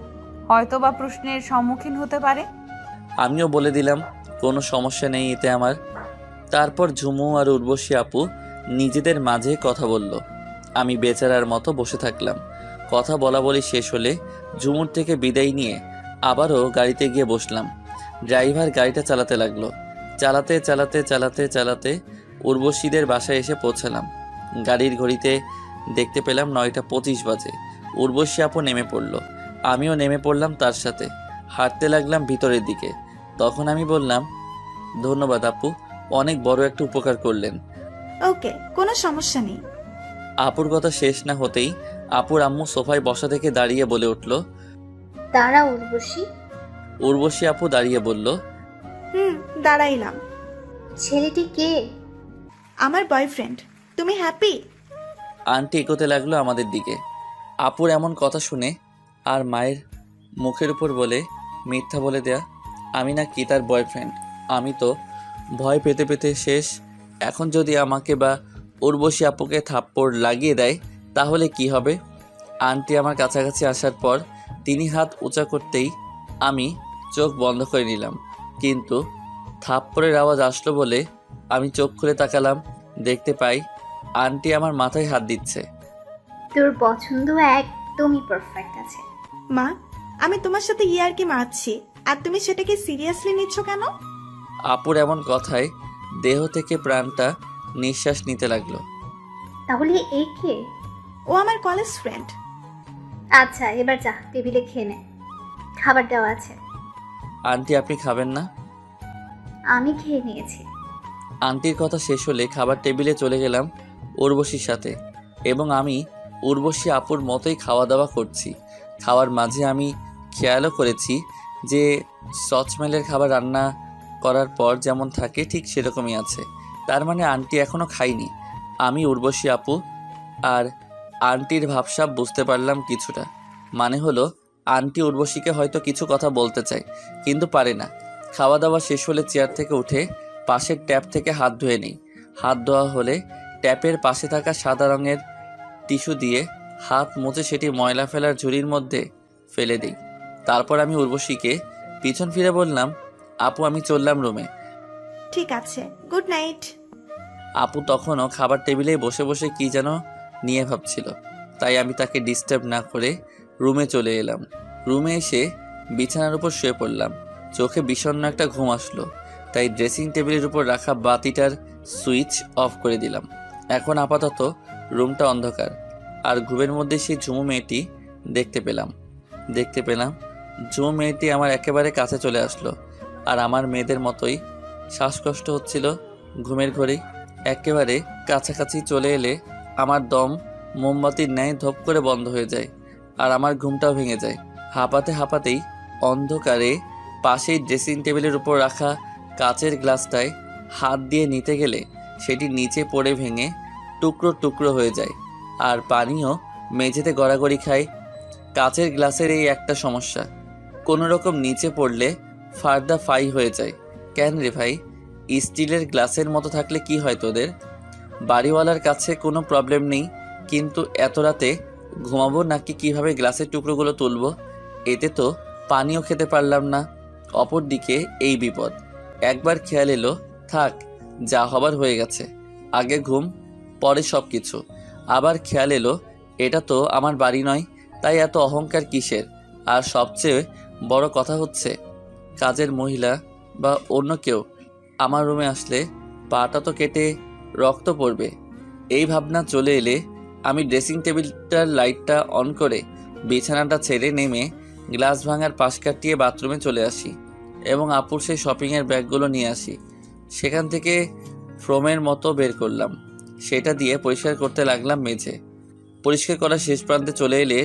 হয়তো বা প্রশ্নের সম্মুখীন হতে পারে। আমিও বলে দিলাম কোনো সমস্যা নেই এতে আমার। তারপর ঝুমু আর উর্বশী আপু নিজেদের মাঝে কথা বলল। আমি বেচারার মতো বসে থাকলাম। কথা বলা বলি শেষ হলে ঝুমুর থেকে বিদায় নিয়ে আবারও গাড়িতে গিয়ে বসলাম। ড্রাইভার গাড়িটা চালাতে লাগলো। চালাতে চালাতে চালাতে চালাতে উর্বশীদের বাসায় এসে পৌঁছালাম। গাড়ির ঘড়িতে দেখতে পেলাম 9:25 বাজে। উর্বশী আপু নেমে পড়ল, আমিও নেমে পড়লাম তার সাথে। হাঁটতে লাগলাম ভিতরের দিকে। তখন আমি বললাম, ধন্যবাদ আপু, অনেক বড় একটা উপকার করলেন। ওকে, কোনো সমস্যা নেই। আপুর কথা শেষ না হতেই আপুর আম্মু সোফায় বসা থেকে দাঁড়িয়ে বলে উঠল। দাঁড়া উর্বশী। উর্বশী আপু দাঁড়িয়ে বলল, দাঁড়াইলাম। ছেলেটি কে? আমার বয়ফ্রেন্ড। তুমি হ্যাপি? আন্টি এগোতে লাগলো আমাদের দিকে। আপুর এমন কথা শুনে আর মায়ের মুখের উপর বলে মিথ্যা বলে দেয়া আমি নাকি তার বয়ফ্রেন্ড। আমি তো ভয় পেতে পেতে শেষ। এখন যদি আমাকে বা উর্বশী আপুকে থাপ্পড় লাগিয়ে দেয় তাহলে কি হবে? আন্টি আমার কাছাকাছি আসার পর তিনি হাত উঁচা করতেই আমি চোখ বন্ধ করে নিলাম। কিন্তু থাপ্পড়ের আওয়াজ আসলো বলে আমি চোখ খুলে তাকালাম। দেখতে পাই আন্টি আমার মাথায় হাত দিচ্ছে। তোর পছন্দ একদমই পারফেক্ট আছে। মা, আমি তোমার সাথে ইয়ার্কি মারছি আর তুমি সেটাকে সিরিয়াসলি নিচ্ছ কেন? আপুর এমন কথায় দেহ থেকে প্রাণটা নিঃশ্বাস নিতে লাগলো। তাহলে এই কে? ও আমার কলেজ ফ্রেন্ড। আচ্ছা, এবার যা, টেবিলে খেয়ে নে, খাবার দেওয়া আছে। আন্টি আপনি খাবেন না? আমি খেয়ে নিয়েছি। আন্টির কথা শেষ হলে খাবার টেবিলে চলে গেলাম উর্বশীর সাথে, এবং আমি উর্বশী আপুর মতোই খাওয়া দাওয়া করছি। খাওয়ার মাঝে আমি খেয়ালও করেছি যে সচমেলের খাবার রান্না করার পর যেমন থাকে ঠিক সেরকমই আছে। তার মানে আন্টি এখনও খায়নি। আমি উর্বশী আপু আর আন্টির ভাবসাব বুঝতে পারলাম কিছুটা। মানে হলো আন্টি উর্বশীকে হয়তো কিছু কথা বলতে চায় কিন্তু পারে না। খাওয়া দাওয়া শেষ হলে চেয়ার থেকে উঠে পাশের ট্যাপ থেকে হাত ধুয়ে নিই। হাত ধোয়া হলে ট্যাপের পাশে থাকা সাদা রঙের টিস্যু দিয়ে হাত মুছে সেটি ময়লা ফেলার ঝুড়ির মধ্যে ফেলে দিই। তারপর আমি উর্বশীকে পিছন ফিরে বললাম, আপু আমি চললাম রুমে। ঠিক আছে, গুড নাইট। আপু তখনও খাবার টেবিলেই বসে বসে কি যেন নিয়ে ভাবছিল, তাই আমি তাকে ডিস্টার্ব না করে রুমে চলে এলাম। রুমে এসে বিছানার উপর শুয়ে পড়লাম। চোখে বিষণ্ণ একটা ঘুম আসলো, তাই ড্রেসিং টেবিলের উপর রাখা বাতিটার সুইচ অফ করে দিলাম। এখন আপাতত রুমটা অন্ধকার, আর ঘুমের মধ্যে সেই ঝুমু মেয়েটি দেখতে পেলাম। ঝুমু মেয়েটি আমার একেবারে কাছে চলে আসলো, আর আমার মেয়েদের মতোই শ্বাসকষ্ট হচ্ছিল ঘুমের ঘরেই। একেবারে কাছাকাছি চলে এলে আমার দম মোমবাতির ন্যায় ধপ করে বন্ধ হয়ে যায়, আর আমার ঘুমটাও ভেঙে যায়। হাঁপাতেই অন্ধকারে পাশেই ড্রেসিং টেবিলের উপর রাখা কাচের গ্লাসটায় হাত দিয়ে নিতে গেলে সেটি নিচে পড়ে ভেঙে টুকরো টুকরো হয়ে যায়, আর পানিও মেঝেতে গড়াগড়ি খায়। কাচের গ্লাসের এই একটা সমস্যা, কোনো রকম নিচে পড়লে ফার্দা ফাই হয়ে যায়। কেন রে ভাই, স্টিলের গ্লাসের মতো থাকলে কি হয় তোদের? বাড়িওয়ালার কাছে কোনো প্রবলেম নেই, কিন্তু এত রাতে ঘুমাবো নাকি কিভাবে গ্লাসের টুকরোগুলো তুলবো? এতে তো পানিও খেতে পারলাম না। অপরদিকে এই বিপদ। একবার খেয়াল এলো, থাক যা হবার হয়ে গেছে, আগে ঘুম পরে সব কিছু। আবার খেয়াল এলো এটা তো আমার বাড়ি নয়, তাই এত অহংকার কিসের? আর সবচেয়ে বড় কথা হচ্ছে কাজের মহিলা বা অন্য কেউ আমার রুমে আসলে পাটা তো কেটে রক্ত পড়বে। এই ভাবনা চলে এলে আমি ড্রেসিং টেবিলটার লাইটটা অন করে বিছানাটা ছেড়ে নেমে গ্লাস ভাঙার পাশ কাটিয়ে বাথরুমে চলে আসি এবং আপুর সেই শপিংয়ের ব্যাগগুলো নিয়ে আসি। সেখান থেকে ফ্রোমের মতো বের করলাম, সেটা দিয়ে পরিষ্কার করতে লাগলাম মেঝে। পরিষ্কার করার শেষ প্রান্তে চলে এলে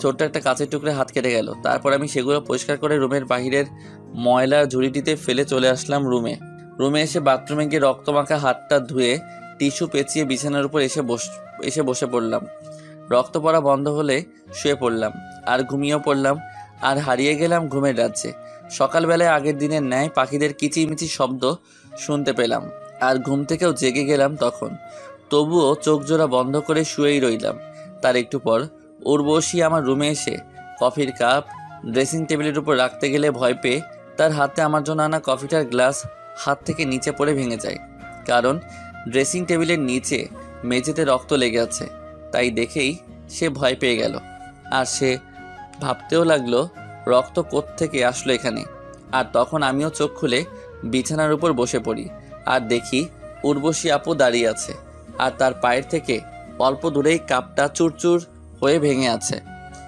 ছোট্ট একটা কাঁচের টুকরে হাত কেটে গেল। তারপর আমি সেগুলো পরিষ্কার করে রুমের বাহিরের ময়লা ঝুড়িটিতে ফেলে চলে আসলাম রুমে এসে বাথরুমে গিয়ে রক্তমাখা হাতটা ধুয়ে টিস্যু পেঁচিয়ে বিছানার উপর এসে বসে পড়লাম। রক্ত পড়া বন্ধ হলে শুয়ে পড়লাম আর ঘুমিয়েও পড়লাম আর হারিয়ে গেলাম ঘুমের রাজ্যে। সকালবেলায় আগের দিনের ন্যায় পাখিদের কিচিমিচি শব্দ শুনতে পেলাম আর ঘুম থেকেও জেগে গেলাম তখন। তবুও চোখ জোড়া বন্ধ করে শুয়েই রইলাম। তার একটু পর উর্বশী আমার রুমে এসে কফির কাপ ড্রেসিং টেবিলের উপর রাখতে গেলে ভয় পেয়ে তার হাতে আমার জন্য আনা কফিটার গ্লাস হাত থেকে নিচে পড়ে ভেঙে যায়। কারণ ড্রেসিং টেবিলের নিচে মেঝেতে রক্ত লেগে আছে। তাই দেখেই সে ভয় পেয়ে গেল আর সে ভাবতেও লাগলো রক্ত কোত্থেকে আসলো এখানে। আর তখন আমিও চোখ খুলে বিছানার উপর বসে পড়ি আর দেখি উর্বশী আপু দাঁড়িয়ে আছে আর তার পায়ের থেকে অল্প দূরেই কাপটা চুরচুর হয়ে ভেঙে আছে।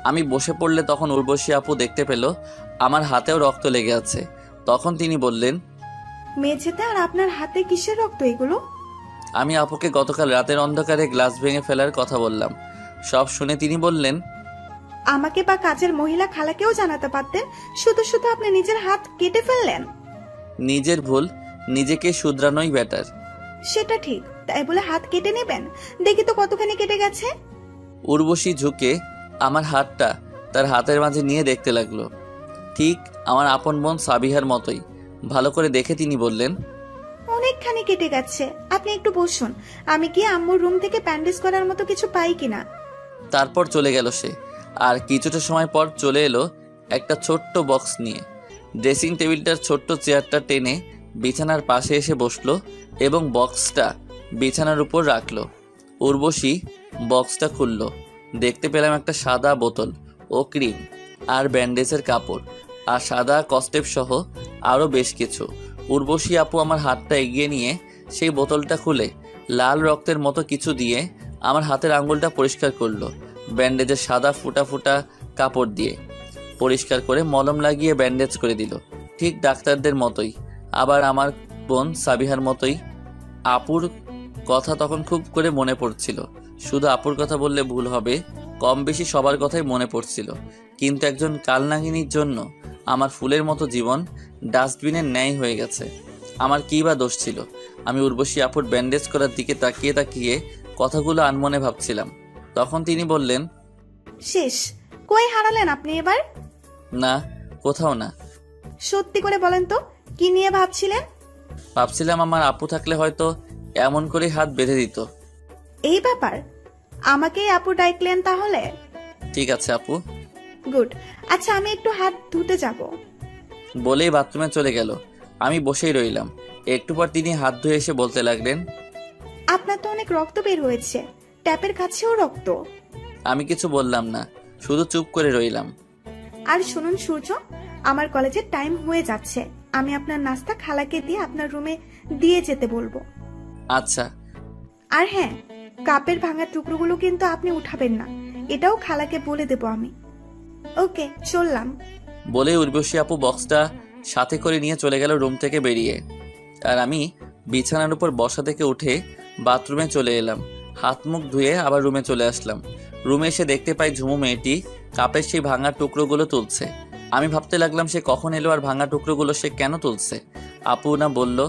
আমি বসে পড়লে তখন উর্বশী আপু দেখতে পেল আমার হাতেও রক্ত লেগে আছে। তখন তিনি বললেন, মেঝেতে আর আপনার হাতে কিসের রক্ত এগুলো? আমি আপুকে গতকাল রাতের অন্ধকারে গ্লাস ভেঙে ফেলার কথা বললাম। সব শুনে তিনি বললেন, আমাকে বা কাজের মহিলা খালাকেও জানাতে পারতেন, শুধু শুধু আপনি নিজের হাত কেটে ফেললেন। নিজের ভুল নিজেকে শুধরানোই বেটার। সেটা ঠিক, তাই বলে হাত কেটে নেবেন? দেখি তো কতখানি কেটে গেছে। উর্বশী ঝুঁকে আমার হাতটা তার হাতের মাঝে নিয়ে দেখতে লাগলো, ঠিক আমার আপন বোন সাবিহার মতোই। ভালো করে দেখে তিনি বললেন, অনেকখানি কেটে গেছে, আপনি একটু বসুন, আমি কি আম্মুর রুম থেকে ব্যান্ডেজ করার মতো কিছু পাই কিনা। তারপর চলে গেল সে। আর কিছুটা সময় পর চলে এলো একটা ছোট্ট বক্স নিয়ে। ড্রেসিং টেবিলটার ছোট্ট চেয়ারটা টেনে বিছানার পাশে এসে বসলো এবং বক্সটা বিছানার উপর রাখলো। উর্বশী বক্সটা খুললো। দেখতে পেলাম একটা সাদা বোতল ও ক্রিম আর ব্যান্ডেজের কাপড় আর সাদা কস্টেপ সহ আরও বেশ কিছু। উর্বশী আপু আমার হাতটা এগিয়ে নিয়ে সেই বোতলটা খুলে লাল রক্তের মতো কিছু দিয়ে আমার হাতের আঙুলটা পরিষ্কার করলো। ব্যান্ডেজের সাদা ফুটা ফুটা কাপড় দিয়ে পরিষ্কার করে মলম লাগিয়ে ব্যান্ডেজ করে দিল, ঠিক ডাক্তারদের মতোই। আবার আমার বোন সাবিহার মতোই। আপুর কথা তখন খুব করে মনে পড়ছিল। শুধু আপুর কথা বললে ভুল হবে, কম বেশি সবার কথাই মনে পড়ছিল। কিন্তু একজন কালনাগিনীর জন্য আমার ফুলের মতো জীবন ডাস্টবিনের ন্যায় হয়ে গেছে। আমার কী বা দোষ ছিল? আমি উর্বশী আপুর ব্যান্ডেজ করার দিকে তাকিয়ে তাকিয়ে কথাগুলো আনমনে ভাবছিলাম। তখন তিনি বললেন, শেষ? কই হারালেন আপনি এবার? না, কোথাও না। সত্যি করে বলেন তো, কি নিয়ে ভাবছিলেন? ভাবছিলাম আমার আপু থাকলে হয়তো এমন করে হাত বেঁধে দিত। এই ব্যাপার? আমাকেই আপু ডাকলেন তাহলে? ঠিক আছে আপু। গুড। আচ্ছা, আমি একটু হাত ধুতে যাব। বলেই বাথরুমে চলে গেল। আমি বসেই রইলাম। একটু পর তিনি হাত ধুয়ে এসে বলতে লাগলেন, আপনার তো অনেক রক্ত বের হয়েছে, ট্যাপের কাছেও রক্ত। আমি কিছু বললাম না, শুধু চুপ করে রইলাম। আর শুনুন সূর্য, আমার কলেজের টাইম হয়ে যাচ্ছে, আমি আপনার নাস্তা খালাকে দিয়ে আপনার রুমে দিয়ে যেতে বলবো। আচ্ছা। আর হ্যাঁ, কাপের ভাঙা টুকরোগুলো কিন্তু আপনি উঠাবেন না, এটাও খালাকে বলে দেবো আমি। ওকে, চললাম। বলে উর্বশী আপু বক্সটা সাথে করে নিয়ে চলে গেল রুম থেকে বেরিয়ে। আর আমি বিছানার উপর বসা থেকে উঠে বাথরুমে চলে এলাম। হাত মুখ ধুয়ে আবার রুমে চলে আসলাম। রুমে এসে দেখতে পাই ঝুমু মেয়েটি কাপের সেই ভাঙা টুকরোগুলো তুলছে। আমি ভাবতে লাগলাম সে কখন এলো আর ভাঙা টুকরোগুলো সে কেন তুলছে। আপু না বলল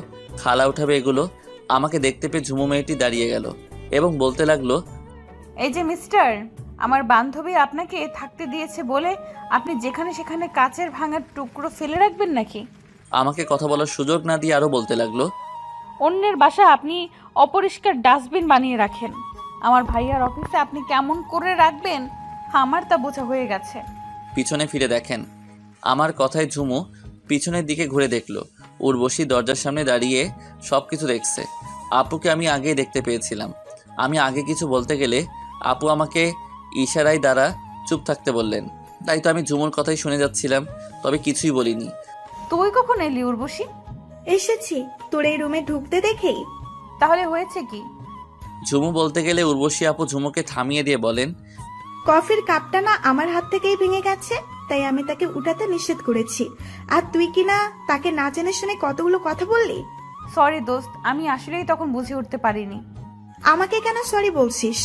খালা উঠাবে এগুলো। আমাকে দেখতে পেয়ে ঝুমু মেয়েটি দাঁড়িয়ে গেল এবং বলতে লাগলো, এই যে মিস্টার, আমার বান্ধবী আপনাকে থাকতে দিয়েছে বলে আপনি যেখানে সেখানে কাচের ভাঙা টুকরো ফেলে রাখবেন নাকি? আমাকে কথা বলার সুযোগ না দিয়ে আরও বলতে লাগলো, অন্যের বাসা আপনি অপরিষ্কার ডাস্টবিন বানিয়ে রাখেন, আমার ভাইয়ার অফিসে আপনি কেমন করে রাখবেন আমার তা বোঝা হয়ে গেছে। পিছনে ফিরে দেখেন। আমার কথায় ঝুমু পিছনের দিকে ঘুরে দেখলো। উর্বশী দরজার সামনে দাঁড়িয়ে সব কিছু দেখছে। আপুকে আমি আগেই দেখতে পেয়েছিলাম। আমি আগে কিছু বলতে গেলে আপু আমাকে ইশারায় দ্বারা চুপ থাকতে বললেন। তাই তো আমি ঝুমুর কথাই শুনে যাচ্ছিলাম, তবে কিছুই বলিনি। তুই কখন এলি উর্বশী? এসেছি তোর এই রুমে ঢুকতে দেখেই। তাহলে হয়েছে কি? ঝুমু বলতে গেলে উর্বশী আপু ঝুমুকে থামিয়ে দিয়ে বলেন, কফির কাপটা না আমার হাত থেকেই ভেঙে গেছে, তাই আমি তাকে উঠাতে নিষেধ করেছি। আর তুই কিনা তাকে না জেনে শুনে কতগুলো কথা বললি। সরি দোস্ত, আমি আসলেই তখন বুঝে উঠতে পারিনি। আমাকে কেন সরি বলছিস?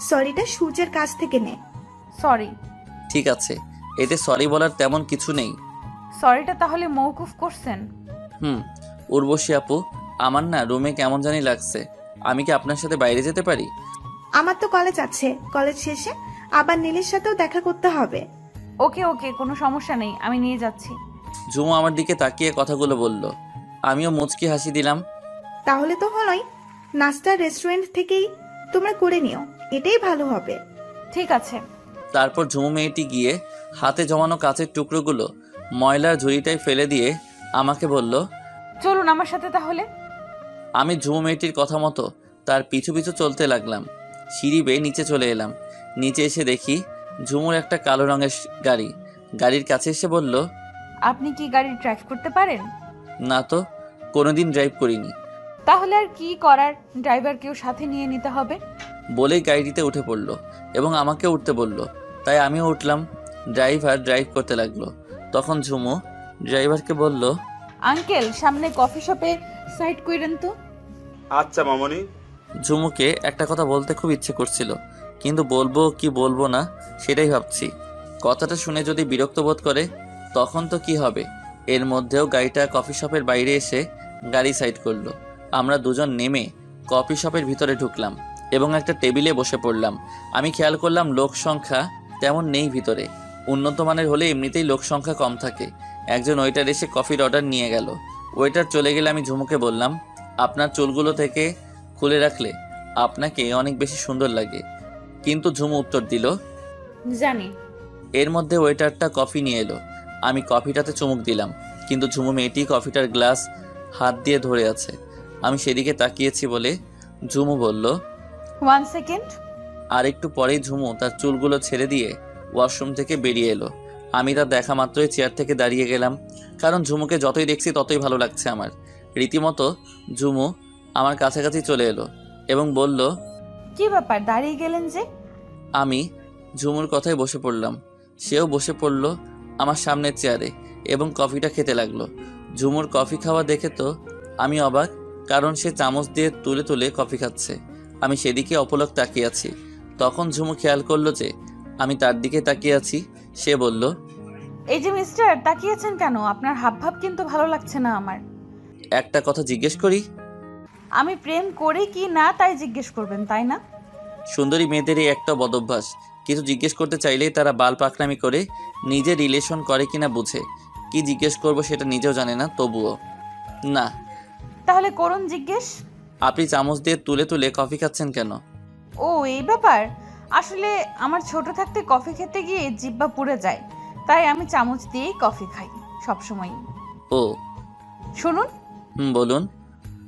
সরিটা সূর্যের কাছ থেকে নে। সরি। ঠিক আছে, এতে সরি বলার তেমন কিছু নেই। সরিটা তাহলে মওকুফ করছেন? উর্বশী আপু, আমার না রুমে কেমন জানি লাগছে। আমি কি আপনার সাথে বাইরে যেতে পারি? আমার তো কলেজ আছে, কলেজ শেষে আবার নীলের সাথেও দেখা করতে হবে। ওকে ওকে, কোনো সমস্যা নেই, আমি নিয়ে যাচ্ছি। ঝুমু আমার দিকে তাকিয়ে কথাগুলো বলল। আমিও মুচকি হাসি দিলাম। তাহলে তো হলোই, নাস্তার রেস্টুরেন্ট থেকেই তোমরা করে নিও, এটাই ভালো হবে। ঠিক আছে। তারপর ঝুমু মেয়েটি গিয়ে হাতে জমানো কাচের টুকরোগুলো ময়লার ঝুড়িটায় ফেলে দিয়ে আমাকে বলল, চলুন আমার সাথে তাহলে। আমি ঝুমু মেয়েটির কথা মতো তার পিছু পিছু চলতে লাগলাম। সিঁড়ি বেয়ে নিচে চলে এলাম। নিচে এসে দেখি ঝুমুর একটা কালো রঙের গাড়ি। গাড়ির কাছে এসে বলল, আপনি কি গাড়ি ড্রাইভ করতে পারেন? না তো, কোনোদিন ড্রাইভ করিনি। তাহলে আর কি করার, ড্রাইভারকেও সাথে নিয়ে নিতে হবে। বলেই গাড়িতে উঠে পড়ল এবং আমাকে উঠতে বলল। তাই আমিও উঠলাম। ড্রাইভার ড্রাইভ করতে লাগলো। তখন ঝুমু ড্রাইভারকে বলল, আঙ্কেল, সামনে কফি শপে সাইড কইরেন তো। আচ্ছা মামনি। ঝুমুকে একটা কথা বলতে খুব ইচ্ছে করছিল, কিন্তু বলবো কি বলবো না সেটাই ভাবছি। কথাটা শুনে যদি বিরক্ত বোধ করে তখন তো কি হবে। এর মধ্যেও গাড়িটা কফি শপের বাইরে এসে গাড়ি সাইড করলো। আমরা দুজন নেমে কফি শপের ভিতরে ঢুকলাম এবং একটা টেবিলে বসে পড়লাম। আমি খেয়াল করলাম লোক সংখ্যা তেমন নেই ভিতরে। উন্নত মানের হলে এমনিতেই লোক সংখ্যা কম থাকে। একজন ওয়েটার এসে কফির অর্ডার নিয়ে গেল। ওয়েটার চলে গেলে আমি ঝুমুকে বললাম, আপনার চুলগুলো থেকে খুলে রাখলে আপনাকে অনেক বেশি সুন্দর লাগে। কিন্তু ঝুমু উত্তর দিল, জানি। এর মধ্যে ওয়েটারটা কফি নিয়ে এলো। আমি কফিটাতে চুমুক দিলাম, কিন্তু ঝুমু মেয়েটি কফিটার গ্লাস হাত দিয়ে ধরে আছে। আমি সেদিকে তাকিয়েছি বলে ঝুমু বলল, 1 সেকেন্ড। আর একটু পরেই ঝুমু তার চুলগুলো ছেড়ে দিয়ে ওয়াশরুম থেকে বেরিয়ে এলো। আমি তার দেখা মাত্রই চেয়ার থেকে দাঁড়িয়ে গেলাম, কারণ ঝুমুকে যতই দেখছি ততই ভালো লাগছে আমার। রীতিমতো ঝুমু আমার কাছাকাছি চলে এলো এবং বলল, কি ব্যাপার, দাঁড়িয়ে গেলেন যে? আমি ঝুমুর কথায় বসে পড়লাম। সেও বসে পড়ল আমার সামনের চেয়ারে এবং কফিটা খেতে লাগলো। ঝুমুর কফি খাওয়া দেখে তো আমি অবাক, কারণ সে চামচ দিয়ে তুলে তুলে কফি খাচ্ছে। আমি সেদিকে অপলক তাকিয়ে আছি। তখন ঝুমু খেয়াল করলো যে আমি তার দিকে তাকিয়ে আছি। সে বলল, এই যে মিস্টার, তাকিয়েছেন কেন? আপনার হাবভাব কিন্তু ভালো লাগছে না আমার। একটা কথা জিজ্ঞেস করি? আমি প্রেম করি কি না তাই জিজ্ঞেস করবেন, তাই না? সুন্দরী মেয়েদের এই একটা বদভ্যাস, কিছু জিজ্ঞেস করতে চাইলেই তারা বাল পাকনামি করে নিজে রিলেশন করে কিনা বুঝে। কি জিজ্ঞেস করব সেটা নিজেও জানে না, তবুও। না। তাহলে করুন জিজ্ঞেস। আপনি চামচ দিয়ে তুলে তুলে কফি খাচ্ছেন কেন? ও, এই ব্যাপার। আসলে আমার ছোট থাকতে কফি খেতে গিয়ে জিহ্বা পুড়ে যায়, তাই আমি চামচ দিয়েই কফি খাই সবসময়। ও শুনুন। বলুন।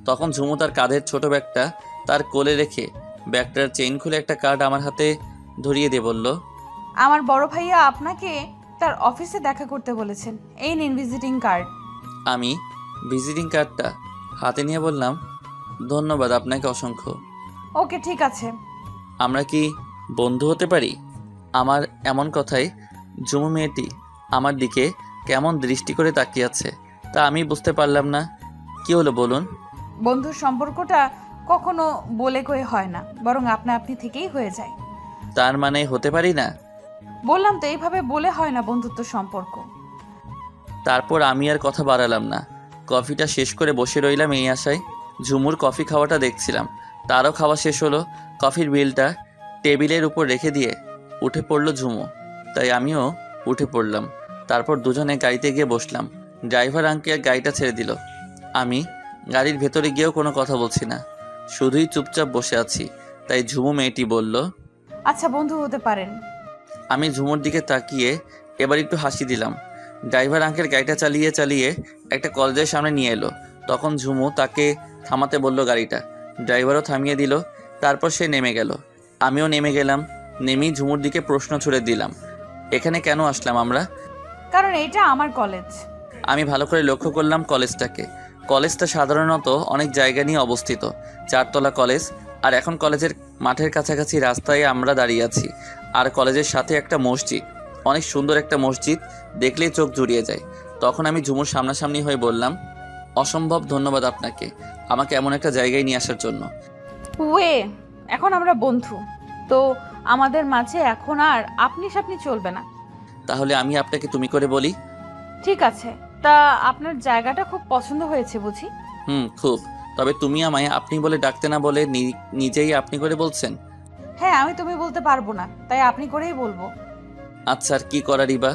তখন ঝুমু তার কাঁধের ছোট ব্যাগটা তার কোলে রেখে ব্যাগটার চেইন খুলে একটা কার্ড আমার হাতে ধরিয়ে দিয়ে বলল, আমার বড় ভাইয়া আপনাকে তার অফিসে দেখা করতে বলেছেন, এই নিন ভিজিটিং কার্ড। আমি ভিজিটিং কার্ডটা হাতে নিয়ে বললাম, ধন্যবাদ আপনাকে অসংখ্য। ওকে, ঠিক আছে। আমরা কি বন্ধু হতে পারি? আমার এমন কথায় ঝুমু মেয়েটি আমার দিকে কেমন দৃষ্টি করে তাকিয়ে আছে তা আমি বুঝতে পারলাম না। কি হলো বলুন? বন্ধুর সম্পর্কটা কখনো বলে কয়ে হয় না, বরং আপনা আপনি থেকেই হয়ে যায়। তার মানে হতে পারি না? বললাম তো, এইভাবে বলে হয় না বন্ধুত্ব সম্পর্ক। তারপর আমি আর কথা বাড়ালাম না। কফিটা শেষ করে বসে রইলাম এই আশায়। ঝুমুর কফি খাওয়াটা দেখছিলাম। তারও খাওয়া শেষ হলো। কফির বিলটা টেবিলের উপর রেখে দিয়ে উঠে পড়ল ঝুমু, তাই আমিও উঠে পড়লাম। তারপর দুজনে গাড়িতে গিয়ে বসলাম। ড্রাইভার আঙ্কেল গাড়িটা ছেড়ে দিল। আমি গাড়ির ভেতরে গিয়েও কোনো কথা বলছি না, শুধুই চুপচাপ বসে আছি। তাই ঝুমু মেয়েটি বলল, আচ্ছা, বন্ধু হতে পারেন। আমি ঝুমুর দিকে তাকিয়ে এবার একটু হাসি দিলাম। ড্রাইভার আঙ্কেল গাড়িটা চালিয়ে চালিয়ে একটা কলেজের সামনে নিয়ে এলো। তখন ঝুমু তাকে থামাতে বলল গাড়িটা। ড্রাইভারও থামিয়ে দিল। তারপর সে নেমে গেল। আমিও নেমে গেলাম। নেমেই ঝুমুর দিকে প্রশ্ন ছুড়ে দিলাম, এখানে কেন আসলাম আমরা? কারণ এটা আমার কলেজ। আমি ভালো করে লক্ষ্য করলাম কলেজটাকে। কলেজটা সাধারণত অনেক জায়গা নিয়ে অবস্থিত। 4 তলা কলেজ। আর এখন কলেজের মাঠের কাছাকাছি রাস্তায় আমরা দাঁড়িয়ে আছি। আর কলেজের সাথে একটা মসজিদ, অনেক সুন্দর একটা মসজিদ, দেখলেই চোখ জুড়িয়ে যায়। তখন আমি ঝুমুর সামনাসামনি হয়ে বললাম, অসম্ভব ধন্যবাদ আপনাকে আমাকে এমন একটা জায়গায় নিয়ে আসার জন্য। ওয়ে, এখন আমরা বন্ধু। তো আমাদের মাঝে এখন আর আপনি সাপনি চলবে না। তাহলে আমি আপনাকে তুমি করে বলি? ঠিক আছে, তা আপনার জায়গাটা খুব পছন্দ হয়েছে বুঝি? খুব। তবে তুমি আমায় আপনি বলে ডাকতে না বলে নিজেই আপনি করে বলছেন। হ্যাঁ, আমি তুমি বলতে পারবো না, তাই আপনি করেই বলবো। আচ্ছা, আর কি করারই বা।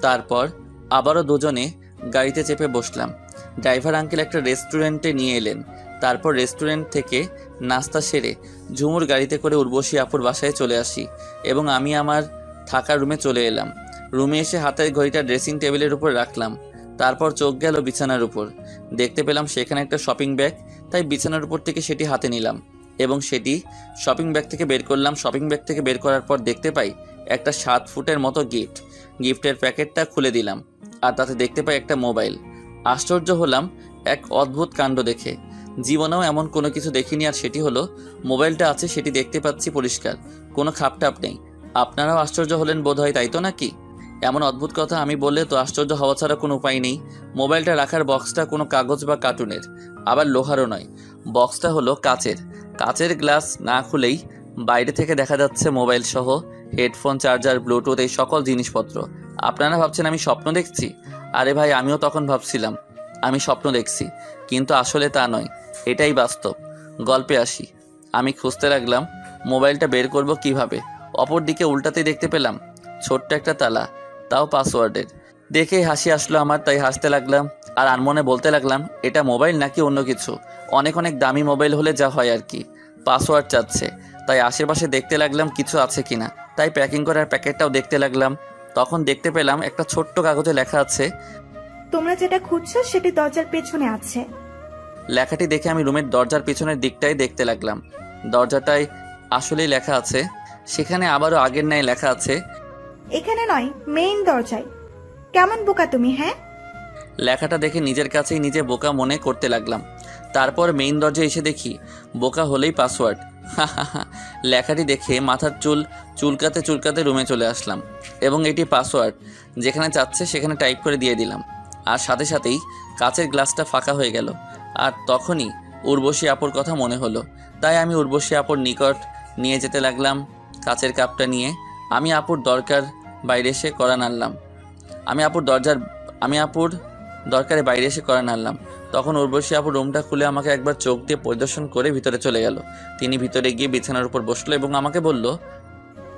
তারপর আবারও দুজনে গাড়িতে চেপে বসলাম। ড্রাইভার আঙ্কেল একটা রেস্টুরেন্টে নিয়ে এলেন। তারপর রেস্টুরেন্ট থেকে নাস্তা সেরে ঝুমুর গাড়িতে করে উর্বশী আপুর বাসায় চলে আসি এবং আমি আমার থাকার রুমে চলে এলাম। রুমে এসে হাতের ঘড়িটা ড্রেসিং টেবিলের উপর রাখলাম। তারপর চোখ গেল বিছানার উপর। দেখতে পেলাম সেখানে একটা শপিং ব্যাগ, তাই বিছানার উপর থেকে সেটি হাতে নিলাম এবং সেটি শপিং ব্যাগ থেকে বের করলাম। শপিং ব্যাগ থেকে বের করার পর দেখতে পাই একটা 7 ফুটের মতো গিফট। গিফটের প্যাকেটটা খুলে দিলাম আর তাতে দেখতে পাই একটা মোবাইল। আশ্চর্য হলাম এক অদ্ভুত কাণ্ড দেখে। জীবনেও এমন কোনো কিছু দেখিনি। আর সেটি হলো মোবাইলটা আছে, সেটি দেখতে পাচ্ছি পরিষ্কার, কোনো খাপটাপ নেই। আপনারাও আশ্চর্য হলেন বোধহয়, তাই তো নাকি? এমন অদ্ভুত কথা আমি বললে তো আশ্চর্য হওয়া ছাড়া কোনো উপায় নেই। মোবাইলটা রাখার বক্সটা কোনো কাগজ বা কার্টুনের, আবার লোহারও নয়। বক্সটা হলো কাচের। কাচের গ্লাস না খুলেই বাইরে থেকে দেখা যাচ্ছে মোবাইল সহ হেডফোন, চার্জার, ব্লুটুথ, এই সকল জিনিসপত্র। আপনারা ভাবছেন আমি স্বপ্ন দেখছি? আরে ভাই, আমিও তখন ভাবছিলাম আমি স্বপ্ন দেখছি, কিন্তু আসলে তা নয়, এটাই বাস্তব। গল্পে আসি। আমি খুঁজতে লাগলাম মোবাইলটা বের করব কিভাবে। অপর দিকে উল্টাতেই দেখতে পেলাম ছোট্ট একটা তালা, তাও পাসওয়ার্ডের। দেখেই হাসি আসলো আমার, তাই হাসতে লাগলাম আর আনমনে বলতে লাগলাম এটা মোবাইল নাকি অন্য কিছু। অনেক অনেক দামি মোবাইল হলে যা হয় আর কি। পাসওয়ার্ড চাচ্ছে, তাই আশেপাশে দেখতে লাগলাম কিছু আছে কিনা। তাই প্যাকিং করার প্যাকেটটাও দেখতে লাগলাম। তখন দেখতে পেলাম একটা ছোট্ট কাগজে লেখা আছে, তোমরা যেটা খুঁজছো সেটি দরজার পেছনে আছে। লেখাটি দেখে আমি রুমের দরজার পিছনের দিকটাই দেখতে লাগলাম। দরজাটায় আসলেই লেখা আছে। সেখানে আবারও আগের ন্যায় লেখা আছে, এখানে নয়, মেইন দরজায়। কেমন বোকা তুমি, হ্যাঁ? লেখাটা দেখে নিজের কাছেই নিজে বোকা মনে করতে লাগলাম। তারপর মেইন দরজায় এসে দেখি বোকা হলেই পাসওয়ার্ড। লেখাটি দেখে মাথার চুল চুলকাতে চুলকাতে রুমে চলে আসলাম এবং এটি পাসওয়ার্ড। যেখানে চাচ্ছে সেখানে টাইপ করে দিয়ে দিলাম। আর সাথে সাথেই কাচের গ্লাসটা ফাঁকা হয়ে গেল। আর তখনই উর্বশী আপুর কথা মনে হলো, তাই আমি উর্বশী আপুর নিকট নিয়ে যেতে লাগলাম কাচের কাপটা নিয়ে। আমি আপুর বাইরে এসে কড়া নাড়লাম। আমি আপুর দরকারে বাইরে এসে কড়া নাড়লাম। তখন উর্বশী আপুর রুমটা খুলে আমাকে একবার চোখ দিয়ে পরিদর্শন করে ভিতরে চলে গেল। তিনি ভিতরে গিয়ে বিছানার উপর বসলো এবং আমাকে বলল,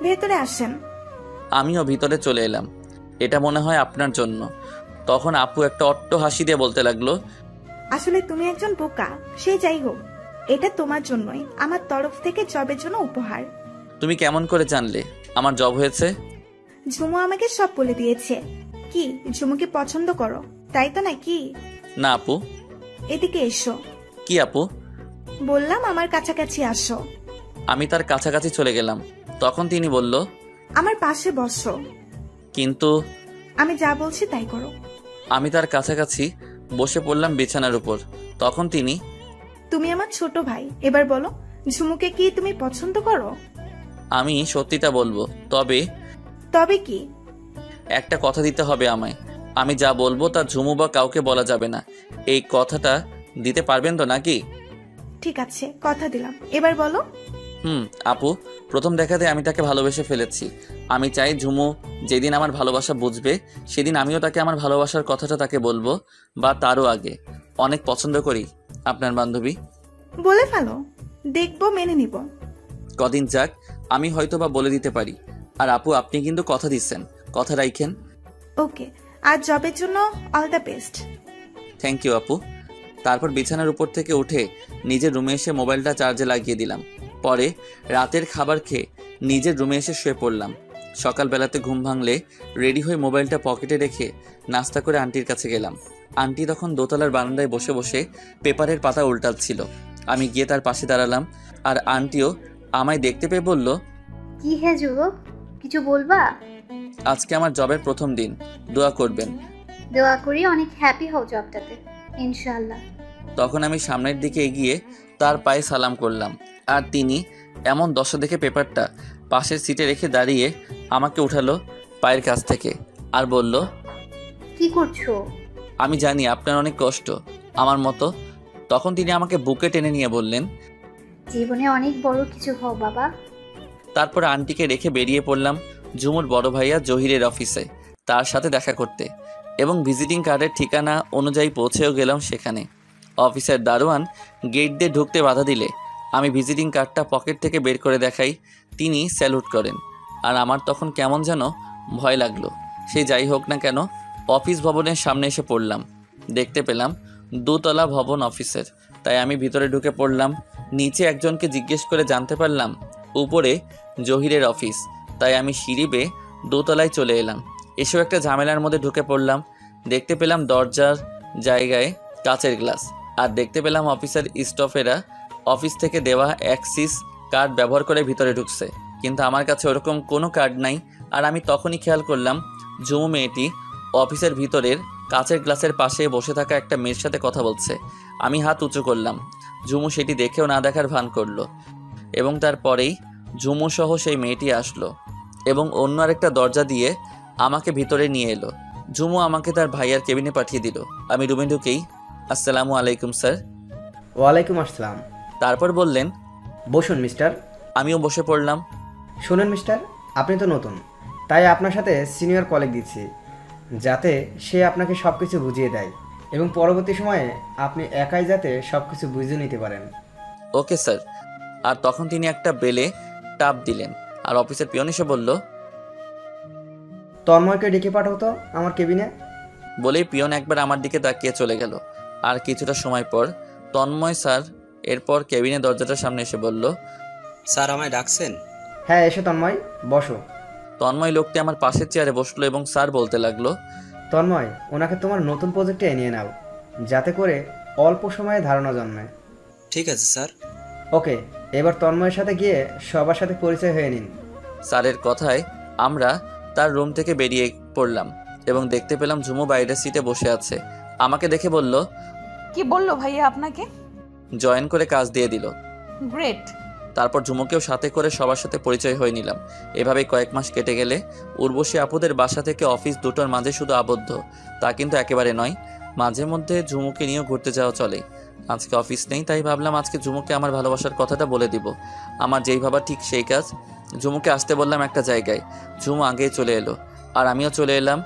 ভেতরে আসেন। আমিও ভিতরে চলে এলাম। এটা মনে হয় আপনার জন্য। তখন আপু একটা অট্ট হাসি দিয়ে বলতে লাগলো, আসলে তুমি একজন বোকা, সে যাই হোক, এটা তোমার জন্যই আমার তরফ থেকে জবের জন্য উপহার। তুমি কেমন করে জানলে আমার জব হয়েছে? ঝুমু আমাকে সব বলে দিয়েছে। কি ঝুমুকে পছন্দ করো, তাই তো নাকি? না আপু। এদিকে এসো। কি আপু? বললাম আমার কাছাকাছি আসো। আমি তার কাছাকাছি চলে গেলাম। তখন তিনি বলল, আমার পাশে বসো। কিন্তু আমি যা বলছি তাই করো। আমি তার কাছাকাছি বসে পড়লাম বিছানার উপর। তখন তিনি, তুমি আমার ছোট ভাই, এবার বলো ঝুমুকে কি তুমি পছন্দ করো? আমি সত্যিটা বলবো, তবে কি? একটা কথা দিতে হবে আমায়। আমি যা বলবো তা ঝুমু বা কাউকে বলা যাবে না। এই কথাটা দিতে পারবেন তো নাকি? ঠিক আছে, কথা দিলাম, এবার বলো। আপু, প্রথম দেখাতে আমি তাকে ভালোবেসে ফেলেছি। আমি চাই ঝুমু যেদিন আমার ভালোবাসা বুঝবে সেদিন আমিও তাকে আমার ভালোবাসার কথাটা তাকে বলবো, বা তারও আগে। অনেক পছন্দ করি আপনার বান্ধবী। বলে ফেলো, দেখবো, মেনে নিব। কদিন যাক, আমি হয়তো বা বলে দিতে পারি। আর আপু, আপনি কিন্তু কথা দিচ্ছেন, কথা রাখেন। ওকে, আর জবের জন্য all the best. Thank you আপু। তারপর বিছানার উপর থেকে উঠে নিজের রুমে এসে মোবাইলটা চার্জে লাগিয়ে দিলাম। পরে রাতের খাবার খেয়ে নিজের রুমে এসে শুয়ে পড়লাম। সকালবেলাতে ঘুম ভাঙলে রেডি হয়ে মোবাইলটা পকেটে রেখে নাস্তা করে আন্টির কাছে গেলাম। আন্টি তখন দোতলার বারান্দায় বসে বসে পেপারের পাতা উল্টাচ্ছিল। আমি গিয়ে তার পাশে দাঁড়ালাম আর আন্টিও আমায় দেখতে পেয়ে বলল, কি হে যুবক, কিছু বলবা? আজকে আমার জবের প্রথম দিন, দোয়া করবেন। দোয়া করি অনেক হ্যাপি হও জবটাতে, ইনশাআল্লাহ। তখন আমি সামনের দিকে এগিয়ে তার পায়ে সালাম করলাম আর তিনি এমন দশা দেখে পেপারটা পাশের সিটে রেখে দাঁড়িয়ে আমাকে উঠালো পায়ের কাছ থেকে আর বলল, কি করছো? আমি জানি আপনার অনেক কষ্ট আমার মতো। তখন তিনি আমাকে বুকে টেনে নিয়ে বললেন, জীবনে অনেক বড় কিছু হও বাবা। তারপর আন্টিকে রেখে বেরিয়ে পড়লাম ঝুমুর বড় ভাইয়া জহিরের অফিসে তার সাথে দেখা করতে, এবং ভিজিটিং কার্ডের ঠিকানা অনুযায়ী পৌঁছেও গেলাম সেখানে। অফিসের দারোয়ান গেট দিয়ে ঢুকতে বাধা দিলে আমি ভিজিটিং কার্ডটা পকেট থেকে বের করে দেখাই। তিনি স্যালুট করেন, আর আমার তখন কেমন যেন ভয় লাগলো। সে যাই হোক না কেন, অফিস ভবনের সামনে এসে পড়লাম। দেখতে পেলাম 2 তলা ভবন অফিসের, তাই আমি ভিতরে ঢুকে পড়লাম। নিচে একজনকে জিজ্ঞেস করে জানতে পারলাম উপরে জহিরের অফিস, তাই আমি সিঁড়ি বেয়ে 2 তলায় চলে এলাম। এসেও একটা ঝামেলার মধ্যে ঢুকে পড়লাম। দেখতে পেলাম দরজার জায়গায় কাচের গ্লাস, আর দেখতে পেলাম অফিসের স্টাফেরা অফিস থেকে দেওয়া অ্যাক্সিস কার্ড ব্যবহার করে ভিতরে ঢুকছে, কিন্তু আমার কাছে ওরকম কোনো কার্ড নাই। আর আমি তখনই খেয়াল করলাম ঝুমু মেয়েটি অফিসের ভিতরের কাচের গ্লাসের পাশে বসে থাকা একটা মেয়ের সাথে কথা বলছে। আমি হাত উঁচু করলাম, ঝুমু সেটি দেখেও না দেখার ভান করলো, এবং তারপরেই ঝুমু সহ সেই মেয়েটি আসলো এবং অন্য আরেকটা দরজা দিয়ে আমাকে ভিতরে নিয়ে এলো। ঝুমু আমাকে তার ভাইয়ার কেবিনে পাঠিয়ে দিল। আমি রুমে ঢুকেই আসসালামু আলাইকুম স্যার। ওয়ালাইকুম আসসালাম। তারপর বললেন বসুন মিস্টার। আমিও বসে পড়লাম। শুনুন মিস্টার, আপনি তো নতুন, তাই আপনার সাথে সিনিয়র কলিগ দিচ্ছি, যাতে সে আপনাকে সব কিছু বুঝিয়ে দেয় এবং পরবর্তী সময়ে আপনি একাই যাতে সব কিছু বুঝে নিতে পারেন। Okay sir. আর তখন তিনি একটা বেলে টাপ দিলেন, আর অফিসের পিয়ন এসে বলল তন্ময়কে ডেকে পাঠাও তো আমার কেবিনে। বলেই পিয়ন একবার আমার দিকে তাকিয়ে চলে গেল। আর কিছুটা সময় পর তন্ময় স্যার এরপর কেবিনে দরজাটার সামনে এসে বলল, স্যার আমায় ডাকছেন? হ্যাঁ, এসো তন্ময়, বসো। তন্ময় লোকটি আমার পাশের চেয়ারে বসলো এবং স্যার বলতে লাগলো, তন্ময়, ওনাকে তোমার নতুন প্রজেক্টে নিয়ে নাও, যাতে করে অল্প সময়ে ধারণা জন্মায়। ঠিক আছে স্যার। ওকে, এবার তন্ময়ের সাথে গিয়ে সবার সাথে পরিচয় হয়ে নিন। স্যারের কথায় আমরা তার রুম থেকে বেরিয়ে পড়লাম এবং দেখতে পেলাম ঝুমু বাইরের সিটে বসে আছে। আমাকে দেখে বলল, কি বললো ভাইয়া আপনাকে? জয়েন করে কাজ দিয়ে দিল। গ্রেট। তারপর ঝুমুকেও সাথে করে সবার সাথে পরিচয় হয়ে নিলাম। এভাবেই কয়েক মাস কেটে গেলে উর্বশী আপুদের বাসা থেকে অফিস দুটোর মাঝে শুধু আবদ্ধ তা কিন্তু একেবারে নয়, মাঝে মধ্যে ঝুমুকে নিয়েও ঘুরতে যাওয়া চলে। আজকে অফিস নেই, তাই ভাবলাম আজকে ঝুমুকে আমার ভালোবাসার কথাটা বলে দিব। আমার যেই ভাবা ঠিক সেই কাজ। ঝুমুকে আসতে বললাম একটা জায়গায়, ঝুমু আগেই চলে এলো আর আমিও চলে এলাম।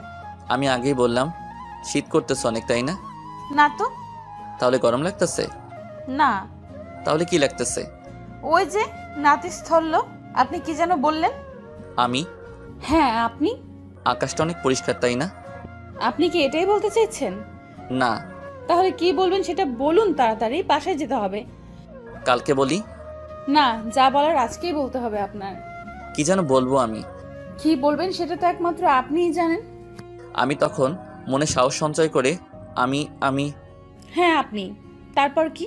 আমি আগেই বললাম, শীত করতেছে অনেক, তাই না? না তো। তাহলে গরম লাগতেছে? না। তাহলে কি লাগতেছে? ওই যে নাতিস্থল্য। আপনি কি যেন বললেন? আমি? হ্যাঁ আপনি। আকাশটা অনেক পরিষ্কার, তাই না? আপনি কি এটাই বলতে চাইছেন? না। তাহলে কি বলবেন সেটা বলুন, তাড়াতাড়ি বাসায় যেতে হবে। কালকে বলি? না, যা বলার আজকেই বলতে হবে আপনার। কি যেন বলবো আমি? কি বলবেন সেটা তো একমাত্র আপনিই জানেন। আমি তখন মনে সাহস সঞ্চয় করে আমি হ্যাঁ আপনি। তারপর কি?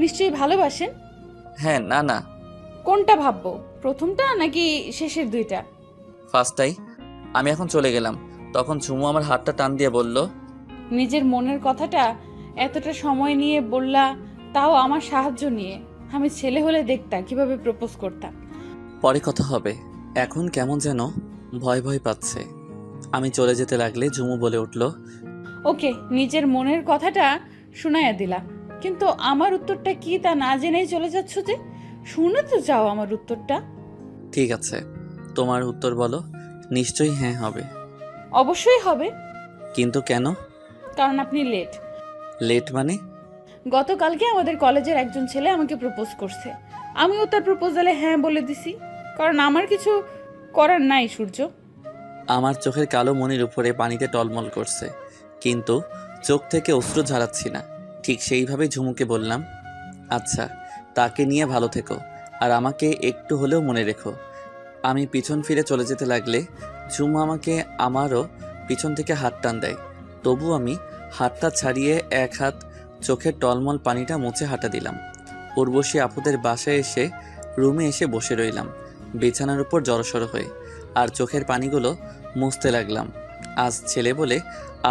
নিশ্চয়ই ভালোবাসেন। হ্যাঁ। না না। কোনটা ভাববো, প্রথমটা নাকি শেষের দুইটা? ফার্স্টটাই। আমি এখন চলে গেলাম। তখন ঝুমু আমার হাতটা টান দিয়ে বলল, নিজের মনের কথাটা এতটা সময় নিয়ে বললা, তাও আমার সাহায্য নিয়ে। আমি ছেলে হলে দেখতাম কিভাবে প্রপোজ করতাম। পরে কথা হবে, এখন কেমন যেন ভয় ভয় পাচ্ছে। আমি চলে যেতে লাগলে ঝুমু বলে উঠল, ওকে, নিজের মনের কথাটা শুনাইয়া দিলা, কিন্তু আমার উত্তরটা কি তা না জেনেই চলে যাচ্ছ যে? শুনে তো যাও আমার উত্তরটা। ঠিক আছে, তোমার উত্তর বলো। নিশ্চয়ই হ্যাঁ হবে। অবশ্যই হবে। কিন্তু কেন? কারণ আপনি লেট। লেট মানে? গতকালকে আমাদের কলেজের একজন ছেলে আমাকে প্রপোজ করছে, আমিও তার প্রপোজালে হ্যাঁ বলে দিছি, কারণ আমার কিছু করার নাই সূর্য। আমার চোখের কালো মনির উপরে পানিতে টলমল করছে, কিন্তু চোখ থেকে অশ্রু ঝাড়াচ্ছি না। ঠিক সেইভাবে ঝুমুকে বললাম, আচ্ছা, তাকে নিয়ে ভালো থেকো আর আমাকে একটু হলেও মনে রেখো। আমি পিছন ফিরে চলে যেতে লাগলে ঝুমু আমাকে আমারও পিছন থেকে হাত টান দেয়। তবু আমি হাতটা ছাড়িয়ে এক হাত চোখের টলমল পানিটা মুছে হাঁটা দিলাম। উর্বশী আপুদের বাসায় এসে রুমে এসে বসে রইলাম বিছানার উপর জড়সড় হয়ে, আর চোখের পানিগুলো মুছতে লাগলাম। আজ ছেলে বলে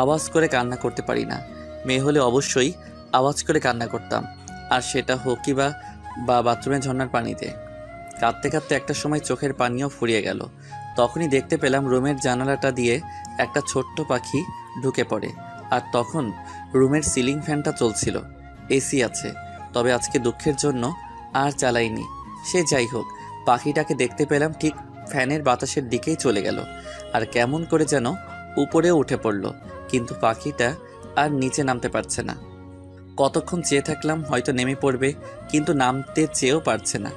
আওয়াজ করে কান্না করতে পারি না, মেয়ে হলে অবশ্যই আওয়াজ করে কান্না করতাম, আর সেটা হোকি বা বাথরুমে ঝর্ণার পানিতে। কাঁদতে কাঁদতে একটা সময় চোখের পানিও ফুরিয়ে গেল। তখনই দেখতে পেলাম রুমের জানালাটা দিয়ে একটা ছোট্ট পাখি ঢুকে পড়ে, আর তখন রুমের সিলিং ফ্যানটা চলছিল। এসি আছে, তবে আজকে দুঃখের জন্য আর চালাইনি। সে যাই হোক, পাখিটাকে দেখতে পেলাম ঠিক ফ্যানের বাতাসের দিকেই চলে গেল আর কেমন করে যেন উপরেও উঠে পড়ল, কিন্তু পাখিটা আর নিচে নামতে পারছে না। কতক্ষণ চেয়ে থাকলাম হয়তো নেমে পড়বে, কিন্তু নামতে চেয়েও পারছে না।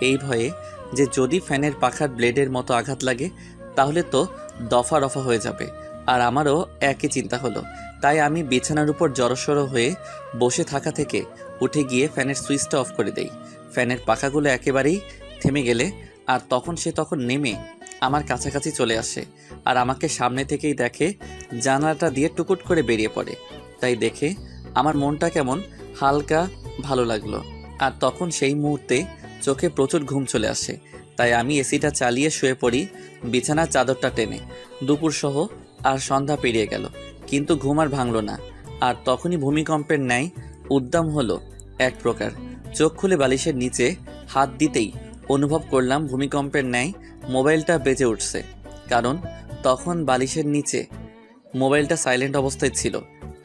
এই ভয়ে যে যদি ফ্যানের পাখার ব্লেডের মতো আঘাত লাগে তাহলে তো দফা রফা হয়ে যাবে। আর আমারও একই চিন্তা হলো, তাই আমি বিছানার উপর জড়সড় হয়ে বসে থাকা থেকে উঠে গিয়ে ফ্যানের সুইচটা অফ করে দেই। ফ্যানের পাখাগুলো একেবারেই থেমে গেলে আর তখন নেমে আমার কাছাকাছি চলে আসে আর আমাকে সামনে থেকেই দেখে, জানালাটা দিয়ে টুকুট করে বেরিয়ে পড়ে। তাই দেখে আমার মনটা কেমন হালকা ভালো লাগলো। আর তখন সেই মুহূর্তে চোখে প্রচুর ঘুম চলে আসে, তাই আমি এসিটা চালিয়ে শুয়ে পড়ি বিছানার চাদরটা টেনে। দুপুর সহ আর সন্ধ্যা পেরিয়ে গেল, কিন্তু ঘুম আর ভাঙল না। আর তখনই ভূমিকম্পের ন্যায় উদ্দাম হলো এক প্রকার। চোখ খুলে বালিশের নিচে হাত দিতেই অনুভব করলাম ভূমিকম্পের ন্যায় মোবাইলটা বেজে উঠছে, কারণ তখন বালিশের নিচে মোবাইলটা সাইলেন্ট অবস্থায় ছিল।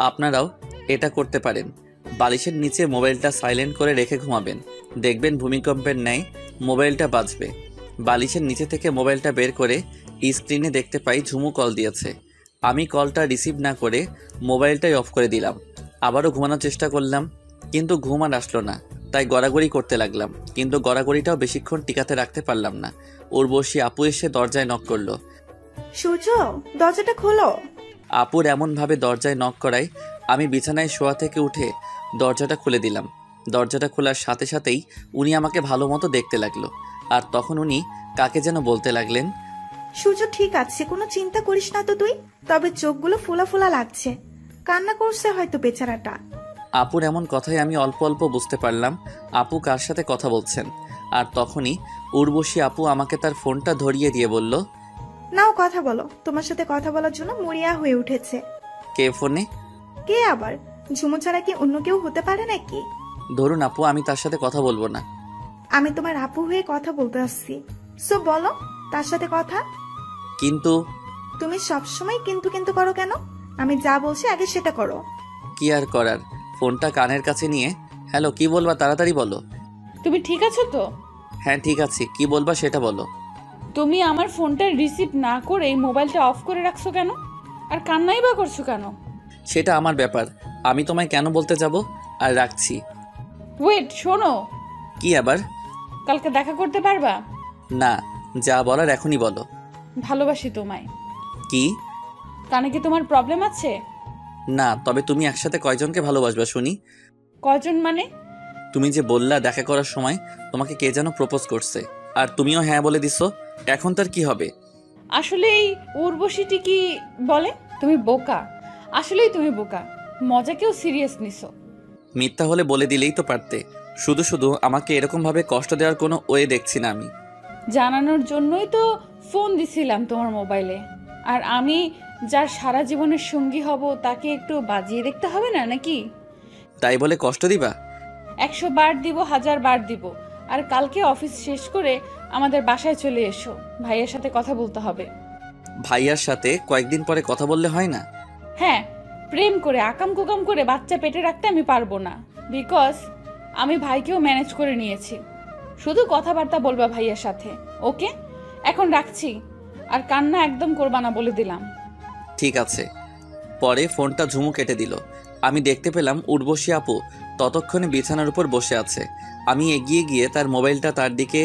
আপনারাও এটা করতে পারেন, বালিশের নিচে মোবাইলটা সাইলেন্ট করে রেখে ঘুমাবেন, দেখবেন ভূমিকম্পের ন্যায় মোবাইলটা বাজবে। বালিশের নিচে থেকে মোবাইলটা বের করে স্ক্রিনে দেখতে পাই ঝুমু কল দিয়েছে। আমি কলটা রিসিভ না করে মোবাইলটাই অফ করে দিলাম। আবারও ঘুমানোর চেষ্টা করলাম, কিন্তু ঘুম আর আসলো না। তাই গড়াগড়ি করতে লাগলাম, কিন্তু গড়াগড়িটাও বেশিক্ষণ টিকাতে রাখতে পারলাম না। উর্বশী আপু এসে দরজায় নক করলো। সূর্য, দরজাটা খোলো। আপুর এমনভাবে দরজায় নক করায় আমি বিছানায় শোয়া থেকে উঠে দরজাটা খুলে দিলাম। দরজাটা খোলার সাথে সাথেই উনি আমাকে ভালো মতো দেখতে লাগলো। আর তখন উনি কাকে যেন বলতে লাগলেন, সূর্য ঠিক আছে, কোনো চিন্তা করিস না তো তুই। তবে চোখগুলো ফোলা ফোলা লাগছে, কান্না করছে হয়তো বেচারাটা। আপুর এমন কথাই আমি অল্প অল্প বুঝতে পারলাম আপু কার সাথে কথা বলছেন। আর তখনই উর্বশী আপু আমাকে তার ফোনটা ধরিয়ে দিয়ে বলল, নাও কথা বলো, তোমার সাথে কথা বলার জন্য মরিয়া হয়ে উঠেছে। কে ফোনে? কে আবার? ঝুমু ছাড়া কি অন্য কেউ হতে পারে নাকি? ধরুন আপু, আমি তার সাথে কথা বলবো না। আমি তোমার আপু হয়ে কথা বলতে আসছি, সো বলো তার সাথে কথা। কিন্তু তুমি সবসময় কিন্তু কিন্তু করো কেন? আমি যা বলছি আগে সেটা করো। কি আর করার, ফোনটা কানের কাছে নিয়ে, হ্যালো কি বলবা তাড়াতাড়ি বলো। তুমি ঠিক আছো তো? হ্যাঁ ঠিক আছে, কি বলবা সেটা বলো। তুমি আমার ফোনটা রিসিভ না করে মোবাইলটা অফ করে রাখছো কেন? আর কান্নাই বা করছো কেন? সেটা আমার ব্যাপার, আমি তোমায় কেন বলতে যাব। আর রাখছি। ওয়েট, শোনো। কি আবার? কালকে দেখা করতে পারবা? না, যা বলার এখনই বলো। ভালোবাসি তোমায়। কি? কানে কি তোমার প্রবলেম আছে? না, তবে তুমি একসাথে কয়জনকে ভালোবাসবা শুনি? কয়জন মানে? তুমি যে বললা দেখা করার সময় তোমাকে কে যেন প্রপোজ করছে, আর তুমিও হ্যাঁ বলে দিছো, এখন তার কি হবে? আসলে এই উর্বশীটি কি বলে, তুমি বোকা। আসলেই তুমি বোকা, মজাকেও সিরিয়াস নিছো। মিথ্যা হলে বলে দিলেই তো পারতে, শুধু শুধু আমাকে এরকম ভাবে কষ্ট দেওয়ার কোনো ওয়ে দেখছি না আমি। জানানোর জন্যই তো ফোন দিছিলাম তোমার মোবাইলে। আর আমি যার সারা জীবনের সঙ্গী হব তাকে একটু বাজিয়ে দেখতে হবে না নাকি? তাই বলে কষ্ট দিবা? 100 বার দিব, 1000 বার দিব। আর কালকে অফিস শেষ করে আমাদের বাসায় চলে এসো, ভাইয়ের সাথে কথা বলতে হবে। ভাইয়ার সাথে কয়েকদিন পরে কথা বললে হয় না? হ্যাঁ, প্রেম করে আকাম কুকাম করে বাচ্চা পেটে রাখতে আমি পারবো না, বিকজ আমি ভাইকেও ম্যানেজ করে নিয়েছি। শুধু কথাবার্তা বলবা ভাইয়ের সাথে, ওকে? এখন রাখছি, আর কান্না একদম করবা না বলে দিলাম। ঠিক আছে। পরে ফোনটা ঝুমু কেটে দিল। আমি দেখতে পেলাম উর্বশী আপু ততক্ষণে বিছানার উপর বসে আছে। আমি এগিয়ে গিয়ে তার মোবাইলটা তার দিকে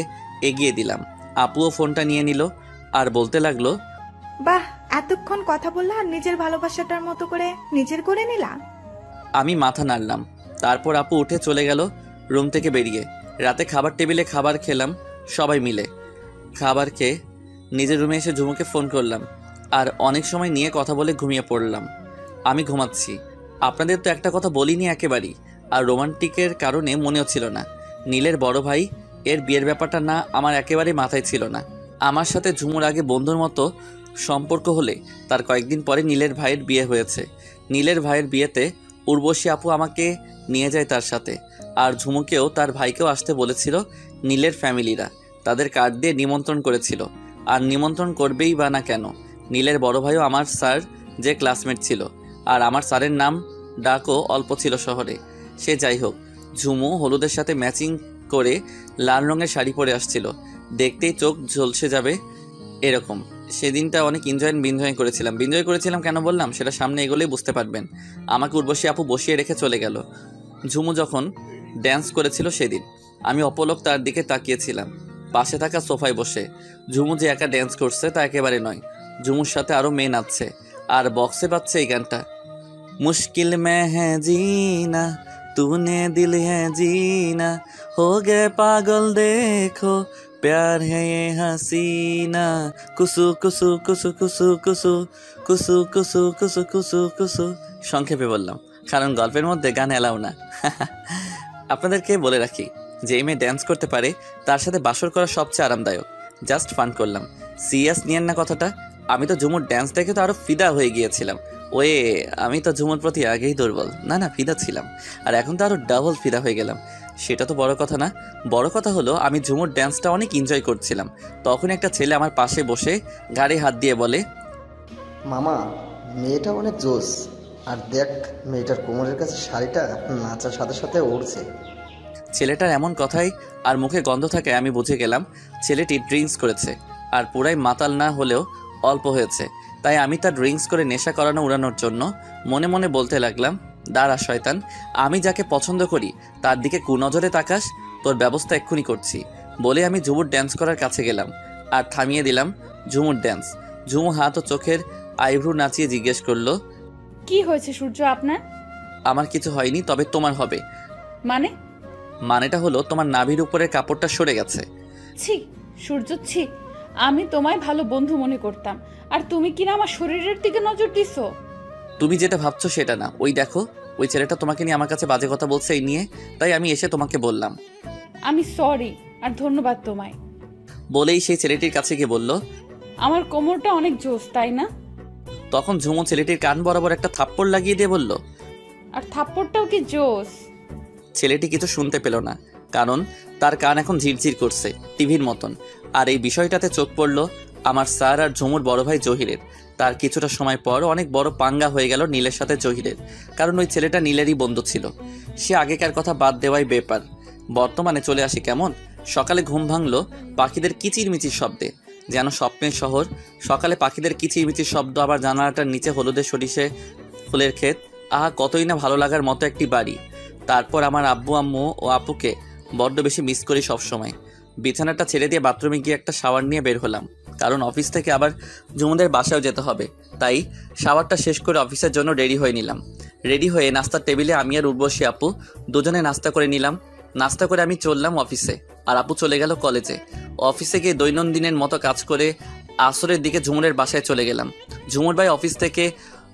এগিয়ে দিলাম। আপুও ফোনটা নিয়ে নিল আর বলতে লাগলো, বাহ, এতক্ষণ কথা বললা আর নিজের ভালোবাসাটার মতো করে নিজের করে নিলা। আমি মাথা নাড়লাম। তারপর আপু উঠে চলে গেল রুম থেকে বেরিয়ে। রাতে খাবার টেবিলে খাবার খেলাম সবাই মিলে। খাবার খেয়ে নিজের রুমে এসে ঝুমুকে ফোন করলাম আর অনেক সময় নিয়ে কথা বলে ঘুমিয়ে পড়লাম। আমি ঘুমাচ্ছি। আপনাদের তো একটা কথা বলিনি একেবারেই, আর রোমান্টিকের কারণে মনেও ছিল না। নীলের বড় ভাই এর বিয়ের ব্যাপারটা না আমার একেবারেই মাথায় ছিল না। আমার সাথে ঝুমুর আগে বন্ধুর মতো সম্পর্ক হলে তার কয়েকদিন পরে নীলের ভাইয়ের বিয়ে হয়েছে। নীলের ভাইয়ের বিয়েতে উর্বশী আপু আমাকে নিয়ে যায় তার সাথে, আর ঝুমুকেও তার ভাইকেও আসতে বলেছিল নীলের ফ্যামিলিরা। তাদের কার্ড দিয়ে নিমন্ত্রণ করেছিল, আর নিমন্ত্রণ করবেই বা না কেন। নীলের বড় ভাইও আমার স্যার যে ক্লাসমেট ছিল, আর আমার স্যারের নাম ডাকও অল্প ছিল শহরে। সে যাই হোক, ঝুমু হলুদের সাথে ম্যাচিং করে লাল রঙের শাড়ি পরে আসছিল। দেখতেই চোখ ঝলসে যাবে এরকম। সেদিনটা অনেক বিনজয় করেছিলাম কেন বললাম সেটা সামনে এগোলেই বুঝতে পারবেন। আমাকে উর্বশী আপু বসিয়ে রেখে চলে গেল। ঝুমু যখন ড্যান্স করেছিল সেদিন আমি অপলক তার দিকে তাকিয়েছিলাম, পাশে থাকা সোফায় বসে। ঝুমু যে একা ড্যান্স করছে তা একেবারে নয়, ঝুমুর সাথে আরও মেয়ে নাচছে আর বক্সে বাজছে এই গানটা, মুশকিল মে হ্যাঁ জিনা তूने दिल है जीना हो गए पागल देखो प्यार है ये हसीना कुसु कुसु कुसु कुसु कुसु कुसु कुसु कुसु कुसु कुसु। সংক্ষেপে বললাম কারণ গল্পের মধ্যে গান এলাও না। আপনাদেরকে বলে রাখি যে এই মেয়ে ড্যান্স করতে পারে তার সাথে বাসর করা সবচেয়ে আরামদায়ক। জাস্ট ফান করলাম, সিরিয়াস নিয়েন না কথাটা। আমি তো ঝুমুর ড্যান্স দেখে তো আরও ফিদা হয়ে গিয়েছিলাম। আমি তো ঝুমুর প্রতি আগেই দুর্বল, না ফিদা ছিলাম, আর এখন তো আরও ডাবল ফিদা হয়ে গেলাম। সেটা তো বড় কথা না, বড় কথা হলো আমি ঝুমুর ড্যান্সটা অনেক এনজয় করছিলাম। তখন একটা ছেলে আমার পাশে বসে গাড়ি হাত দিয়ে বলে, মামা মেয়েটা অনেক জোস, আর দেখ মেয়েটার কোমরের কাছে শাড়িটা নাচার সাথে সাথে উড়ছে। ছেলেটার এমন কথাই আর মুখে গন্ধ থাকে আমি বুঝে গেলাম ছেলেটি ড্রিঙ্কস করেছে, আর পুরাই মাতাল না হলেও অল্প হয়েছে। তাই আমি তার ড্রিঙ্কস করে নেশা করানো উড়ানোর জন্য মনে মনে বলতে লাগলাম, দাঁড়া শয়তান, আমি যাকে পছন্দ করি তার দিকে কুনজরে তাকাস, তোর ব্যবস্থা এক্ষুনি করছি। বলে আমি ঝুমুর ড্যান্স করার কাছে গেলাম আর থামিয়ে দিলাম ঝুমুর ড্যান্স। ঝুমু হাত ও চোখের আইব্রু নাচিয়ে জিজ্ঞেস করলো, কি হয়েছে সূর্য আপনার? আমার কিছু হয়নি, তবে তোমার হবে। মানেটা হলো তোমার নাভির উপরের কাপড়টা সরে গেছে। ছি সূর্য ছি, আমি তোমায় ভালো বন্ধু মনে করতাম, আর তুমি কিনা আমার শরীরের দিকে নজর দিছো। তুমি যেটা ভাবছো সেটা না, ওই দেখো ওই ছেলেটা তোমাকে নিয়ে আমার কাছে বাজে কথা বলছে এই নিয়ে, তাই আমি এসে তোমাকে বললাম। আমি সরি, আর ধন্যবাদ তোমায়। বলেই সেই ছেলেটির কাছে গিয়ে বলল, আমার কোমরটা অনেক জোস তাই না? তখন ঝুমু ছেলেটির কান বরাবর একটা থাপ্পড় লাগিয়ে দিয়ে বলল, আর থাপ্পড়টাও কি জোস? ছেলেটি কিছু শুনতে পেল না, কারণ তার কান এখন ঝিরঝির করছে টিভির মতন। আর এই বিষয়টাতে চোখ পড়ল আমার স্যার আর ঝুমুর বড় ভাই জহিরের। তার কিছুটা সময় পর অনেক বড় পাঙ্গা হয়ে গেল নীলের সাথে জহিরের, কারণ ওই ছেলেটা নীলেরই বন্ধু ছিল। সে আগেকার কথা বাদ দেওয়াই বেপার। বর্তমানে চলে আসি কেমন, সকালে ঘুম ভাঙলো পাখিদের কিচিরমিচির শব্দে, যেন স্বপ্নের শহর। সকালে পাখিদের কিচিরমিচির শব্দ, আবার জানালাটার নিচে হলুদের সরিষে ফুলের ক্ষেত, আহা কতই না ভালো লাগার মতো একটি বাড়ি। তারপর আমার আব্বু আম্মু ও আপুকে বড্ড বেশি মিস করি সবসময়। বিছানাটা ছেড়ে দিয়ে বাথরুমে গিয়ে একটা শাওয়ার নিয়ে বের হলাম, কারণ অফিস থেকে আবার ঝুমুদের বাসায়ও যেতে হবে। তাই শাওয়ারটা শেষ করে অফিসের জন্য রেডি হয়ে নিলাম। রেডি হয়ে নাস্তার টেবিলে আমি আর উর্বশী আপু দুজনে নাস্তা করে নিলাম। নাস্তা করে আমি চললাম অফিসে, আর আপু চলে গেল কলেজে। অফিসে গিয়ে দৈনন্দিনের মতো কাজ করে আসরের দিকে ঝুমুরের বাসায় চলে গেলাম। ঝুমুর ভাই অফিস থেকে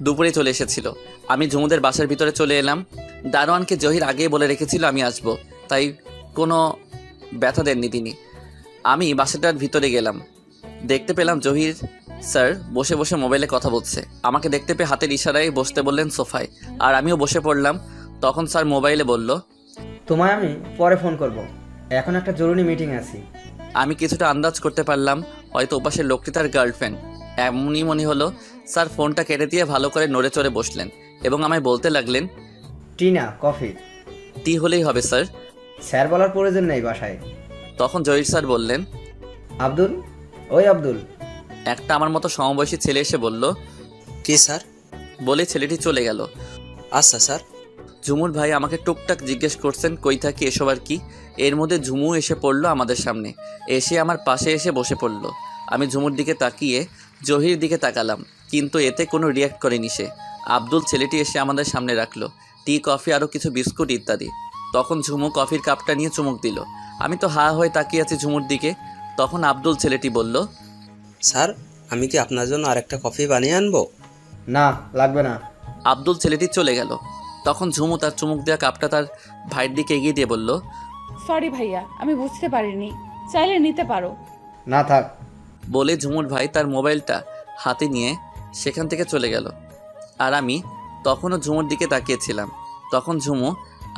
দুপুরে চলে এসেছিল। আমি ঝুমুদের বাসার ভিতরে চলে এলাম। দারোয়ানকে জহির আগেই বলে রেখেছিল আমি আসবো, তাই কোনো ব্যথা দেননি তিনি। আমি বাসাটার ভিতরে গেলাম, দেখতে পেলাম জহির স্যার বসে বসে মোবাইলে কথা বলছে। আমাকে দেখতে পেয়ে হাতের ইশারায় বসতে বললেন সোফায়, আর আমিও বসে পড়লাম। তখন স্যার মোবাইলে বলল, তোমায় আমি পরে ফোন করব, এখন একটা জরুরি মিটিং আছে। আমি কিছুটা আন্দাজ করতে পারলাম হয়তো ওপাশের লোকটি তার গার্লফ্রেন্ড। এমনই মনে হলো। স্যার ফোনটা কেটে দিয়ে ভালো করে নড়ে চড়ে বসলেন এবং আমায় বলতে লাগলেন, টি না কফি? টি হলেই হবে স্যার। স্যার বলার প্রয়োজন নেই বাসায়। তখন জহির স্যার বললেন, আব্দুল, ওই আব্দুল। একটা আমার মতো সমবয়সী ছেলে এসে বলল, কি স্যার? বলে ছেলেটি চলে গেল। আচ্ছা স্যার। ঝুমুর ভাই আমাকে টুকটাক জিজ্ঞেস করছেন কই থাকি এসব আর কি। এর মধ্যে ঝুমু এসে পড়লো আমাদের সামনে, এসে আমার পাশে এসে বসে পড়লো। আমি ঝুমুর দিকে তাকিয়ে জহির দিকে তাকালাম, কিন্তু এতে কোনো রিয়াক্ট করেনি সে। আব্দুল ছেলেটি এসে আমাদের সামনে রাখলো টি, কফি, আরও কিছু বিস্কুট ইত্যাদি। তখন ঝুমু কফির কাপটা নিয়ে চুমুক দিল। আমি তো হা হয়ে তাকিয়ে আছি ঝুমুর দিকে। তখন আব্দুল ছেলেটি বলল, স্যার আমি কি আপনার জন্য আরেকটা কফি বানিয়ে আনবো? না লাগবে না। আব্দুল ছেলেটি চলে গেল। তখন ঝুমু তার চুমুক দেওয়া কাপটা তার ভাইয়ের দিকে এগিয়ে দিয়ে বলল, সরি ভাইয়া, আমি বুঝতে পারিনি, চাইলে নিতে পারো। না থাক। বলে ঝুমুর ভাই তার মোবাইলটা হাতে নিয়ে সেখান থেকে চলে গেল। আর আমি তখনও ঝুমুর দিকে তাকিয়েছিলাম। তখন ঝুমু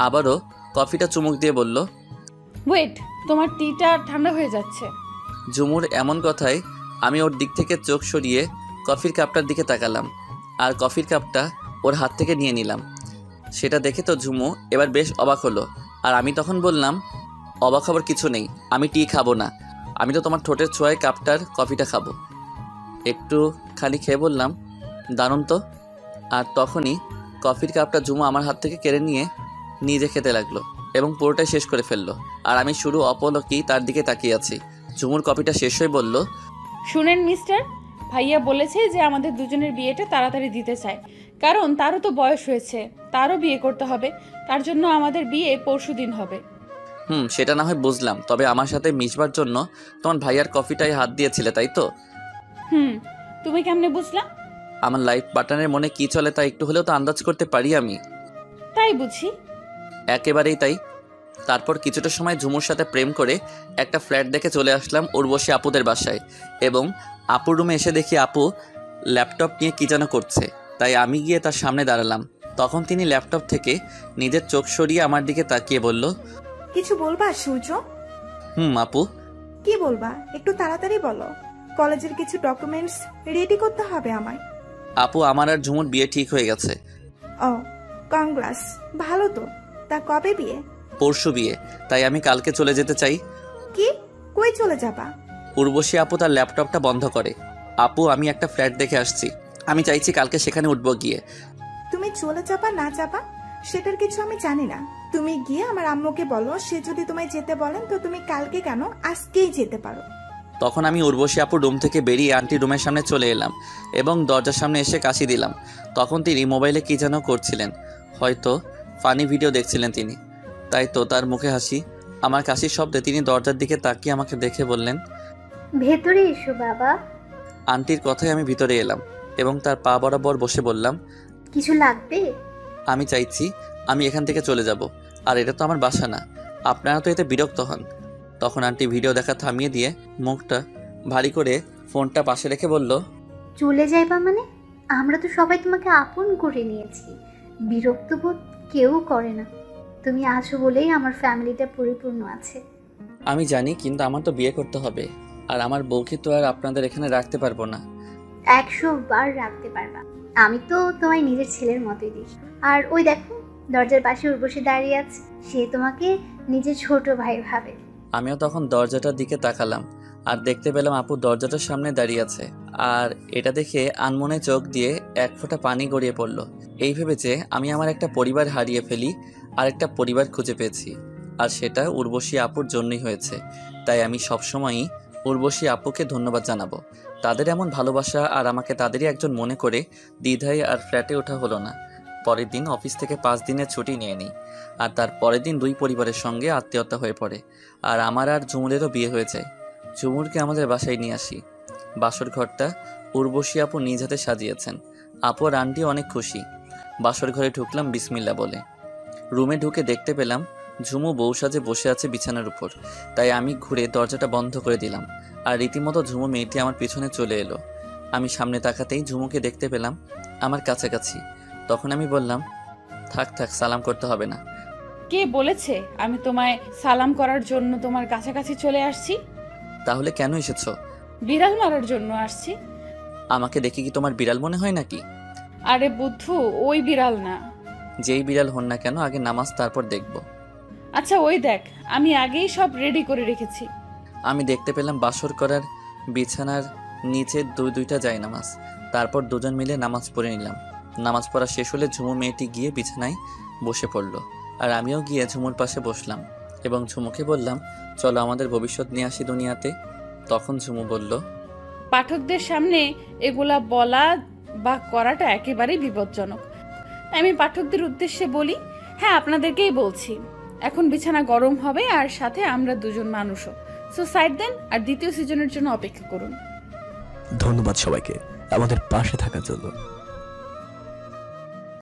আবারও কফিটা চুমুক দিয়ে বলল, ওয়েট, তোমার টিটা ঠান্ডা হয়ে যাচ্ছে। ঝুমুর এমন কথায় আমি ওর দিক থেকে চোখ সরিয়ে কফির কাপটার দিকে তাকালাম, আর কফির কাপটা ওর হাত থেকে নিয়ে নিলাম। সেটা দেখে তো ঝুমু এবার বেশ অবাক হলো। আর আমি তখন বললাম, অবাক হবার কিছু নেই, আমি টি খাবো না। আমি তো তোমার ঠোঁটের ছোঁয়ায় কাপটার কফিটা খাবো। একটু খালি খেয়ে বললাম, দারুণ তো। আর তখনই কফির কাপটা ঝুমু আমার হাত থেকে কেড়ে নিয়ে নিজে খেতে লাগলো এবং পুরোটাই শেষ করে ফেললো। আর আমি শুধু অপলকেই তার দিকে তাকিয়ে আছি। ঝুমুর কফিটা শেষ হয়ে বলল, শুনেন মিস্টার, ভাইয়া বলেছে যে আমাদের দুজনের বিয়েটা তাড়াতাড়ি দিতে চায়, কারণ তারও তো বয়স হয়েছে, তারও বিয়ে করতে হবে। তার জন্য আমাদের বিয়ে পরশুদিন হবে। সেটা না হয় বুঝলাম, তবে আমার সাথে মিশবার জন্য তোমার ভাইয়ার কফিটাই হাত দিয়েছিলে, তাই তো? তুমি কেমনে বুঝলা? আমার লাইফ পার্টনারের মনে কি চলে তা একটু হলেও তো আন্দাজ করতে পারি আমি। তাই বুঝি? একেবারেই তাই। তারপর কিছুটা সময় ঝুমুর সাথে প্রেম করে একটা ফ্ল্যাট দেখে চলে আসলাম উর্বশী আপুদের বাসায়, এবং আপুর রুমে এসে দেখি আপু ল্যাপটপ নিয়ে কী যেন করছে। তাই আমি গিয়ে তার সামনে দাঁড়ালাম। তখন তিনি ল্যাপটপ থেকে নিজের চোখ সরিয়ে আমার দিকে তাকিয়ে বলল, কিছু বলবা সূর্য? আপু। কি বলবা? একটু তাড়াতাড়ি বলো, কলেজের কিছু ডকুমেন্টস রেডি করতে হবে আমায়। আপু, আমার আর ঝুমুর বিয়ে ঠিক হয়ে গেছে। ও, কংগ্রাস, ভালো তো। তা কবে বিয়ে? পরশু বিয়ে, তাই আমি কালকে চলে যেতে চাই। কি? কই চলে যাবা? উর্বশী আপু তার ল্যাপটপটা বন্ধ করে, আপু আমি একটা ফ্ল্যাট দেখে আসছি, আমি চাইছি কালকে সেখানে উঠবো গিয়ে। তুমি চলে যাবা না যাবা সেটার কিছু আমি জানি না। তুমি গিয়ে আমার আম্মুকে বলো, সে যদি তোমায় যেতে বলেন তো তুমি কালকে কেন আজকেই যেতে পারো। তখন আমি উর্বশী আপুর রুম থেকে বেরিয়ে আন্টি রুমের সামনে চলে এলাম এবং দরজার সামনে এসে কাশি দিলাম। তখন তিনি মোবাইলে কী যেন করছিলেন, হয়তো ফানি ভিডিও দেখছিলেন তিনি। তাই তো তার মুখে হাসি। আমার কাশির শব্দে তিনি দরজার দিকে তাকিয়ে আমাকে দেখে বললেন, ভেতরে এসো বাবা। আন্টির কথায় আমি ভিতরে এলাম এবং তার পা বরাবর বসে বললাম, কিছু লাগবে? আমি চাইছি আমি এখান থেকে চলে যাব, আর এটা তো আমার বাসা না, আপনারা তো এতে বিরক্ত হন। তখন আন্টি ভিডিও দেখা থামিয়ে দিয়ে মুখটা ভারী করে ফোনটা পাশে রেখে বলল, চলে যাইবা মানে? আমরা তো সবাই তোমাকে আপন করে নিয়েছি, বিরক্ত বোধ কেউ করে না। তুমি আছো বলেই আমার ফ্যামিলিটা পরিপূর্ণ আছে। আমি জানি, কিন্তু আমার তো বিয়ে করতে হবে, আর আমার বউকে তো আর আপনাদের এখানে রাখতে পারবো না। 100 বার রাখতে পারবা, আমি তো তোমায় নিজের ছেলের মতোই দিই। আর ওই দেখো দরজার পাশে উর্বশী দাঁড়িয়ে আছে, সে তোমাকে নিজের ছোট ভাই ভাবে। আমিও তখন দরজাটার দিকে তাকালাম আর দেখতে পেলাম আপু দরজাটার সামনে দাঁড়িয়ে আছে। আর এটা দেখে আনমনে চোখ দিয়ে এক ফোঁটা পানি গড়িয়ে পড়লো। এই ভেবেছে আমি আমার একটা পরিবার হারিয়ে ফেলি আর একটা পরিবার খুঁজে পেয়েছি, আর সেটা উর্বশী আপুর জন্যই হয়েছে। তাই আমি সবসময়ই উর্বশী আপুকে ধন্যবাদ জানাবো। তাদের এমন ভালোবাসা আর আমাকে তাদেরই একজন মনে করে দ্বিধায় আর ফ্ল্যাটে ওঠা হলো না। পরের দিন অফিস থেকে 5 দিনের ছুটি নিয়ে নিই, আর তার পরের দিন 2 পরিবারের সঙ্গে আত্মীয়তা হয়ে পড়ে। আর আমার আর ঝুমুরেরও বিয়ে হয়ে যায়। ঝুমুরকে আমাদের বাসায় নিয়ে আসি। বাসর ঘরটা উর্বশী আপু নিজ হাতে সাজিয়েছেন। আপু আর আন্টি অনেক খুশি। বাসর ঘরে ঢুকলাম বিসমিল্লা বলে। রুমে ঢুকে দেখতে পেলাম ঝুমু বউ সাজে বসে আছে বিছানার উপর। তাই আমি ঘুরে দরজাটা বন্ধ করে দিলাম, আর রীতিমতো ঝুমু মেয়েটি আমার পিছনে চলে এলো। আমি সামনে তাকাতেই ঝুমুকে দেখতে পেলাম আমার কাছাকাছি। তখন আমি বললাম, থাক থাক, সালাম করতে হবে না। কে বলেছে আমি তোমায় সালাম করার জন্য তোমার কাছাকাছি চলে আসছি? তাহলে কেন এসেছো? বিড়াল মারার জন্য আসছি। আমাকে দেখে কি তোমার বিড়াল মনে হয় নাকি? আরে বুদ্ধু, ওই বিড়াল না। যেই বিড়াল হন না কেন, আগে নামাজ, তারপর দেখব। আচ্ছা ওই দেখ, আমি আগেই সব রেডি করে রেখেছি। আমি দেখতে পেলাম বাসর করার বিছানার নিচে দুইটা জায়নামাজ। তারপর দুজন মিলে নামাজ পড়ে নিলাম। নামাজ পড়া শেষ হলে ঝুমু মেয়েটি গিয়ে বিছানায় বসে পড়ল, আর আমিও গিয়ে ঝুমুর পাশে বসলাম এবং ঝুমুকে বললাম, চলো আমাদের ভবিষ্যৎ নিয়ে আসি দুনিয়াতে। তখন ঝুমু বলল, পাঠকদের সামনে এগুলা বলা বা করাটা একেবারেই বিপজ্জনক। আমি পাঠকদের উদ্দেশ্যে বলি, হ্যাঁ আপনাদেরকেই বলছি, এখন বিছানা গরম হবে আর সাথে আমরা দুজন মানুষও। সো সাইড দেন আর 2য় সিজনের জন্য অপেক্ষা করুন। ধন্যবাদ সবাইকে আমাদের পাশে থাকার জন্য।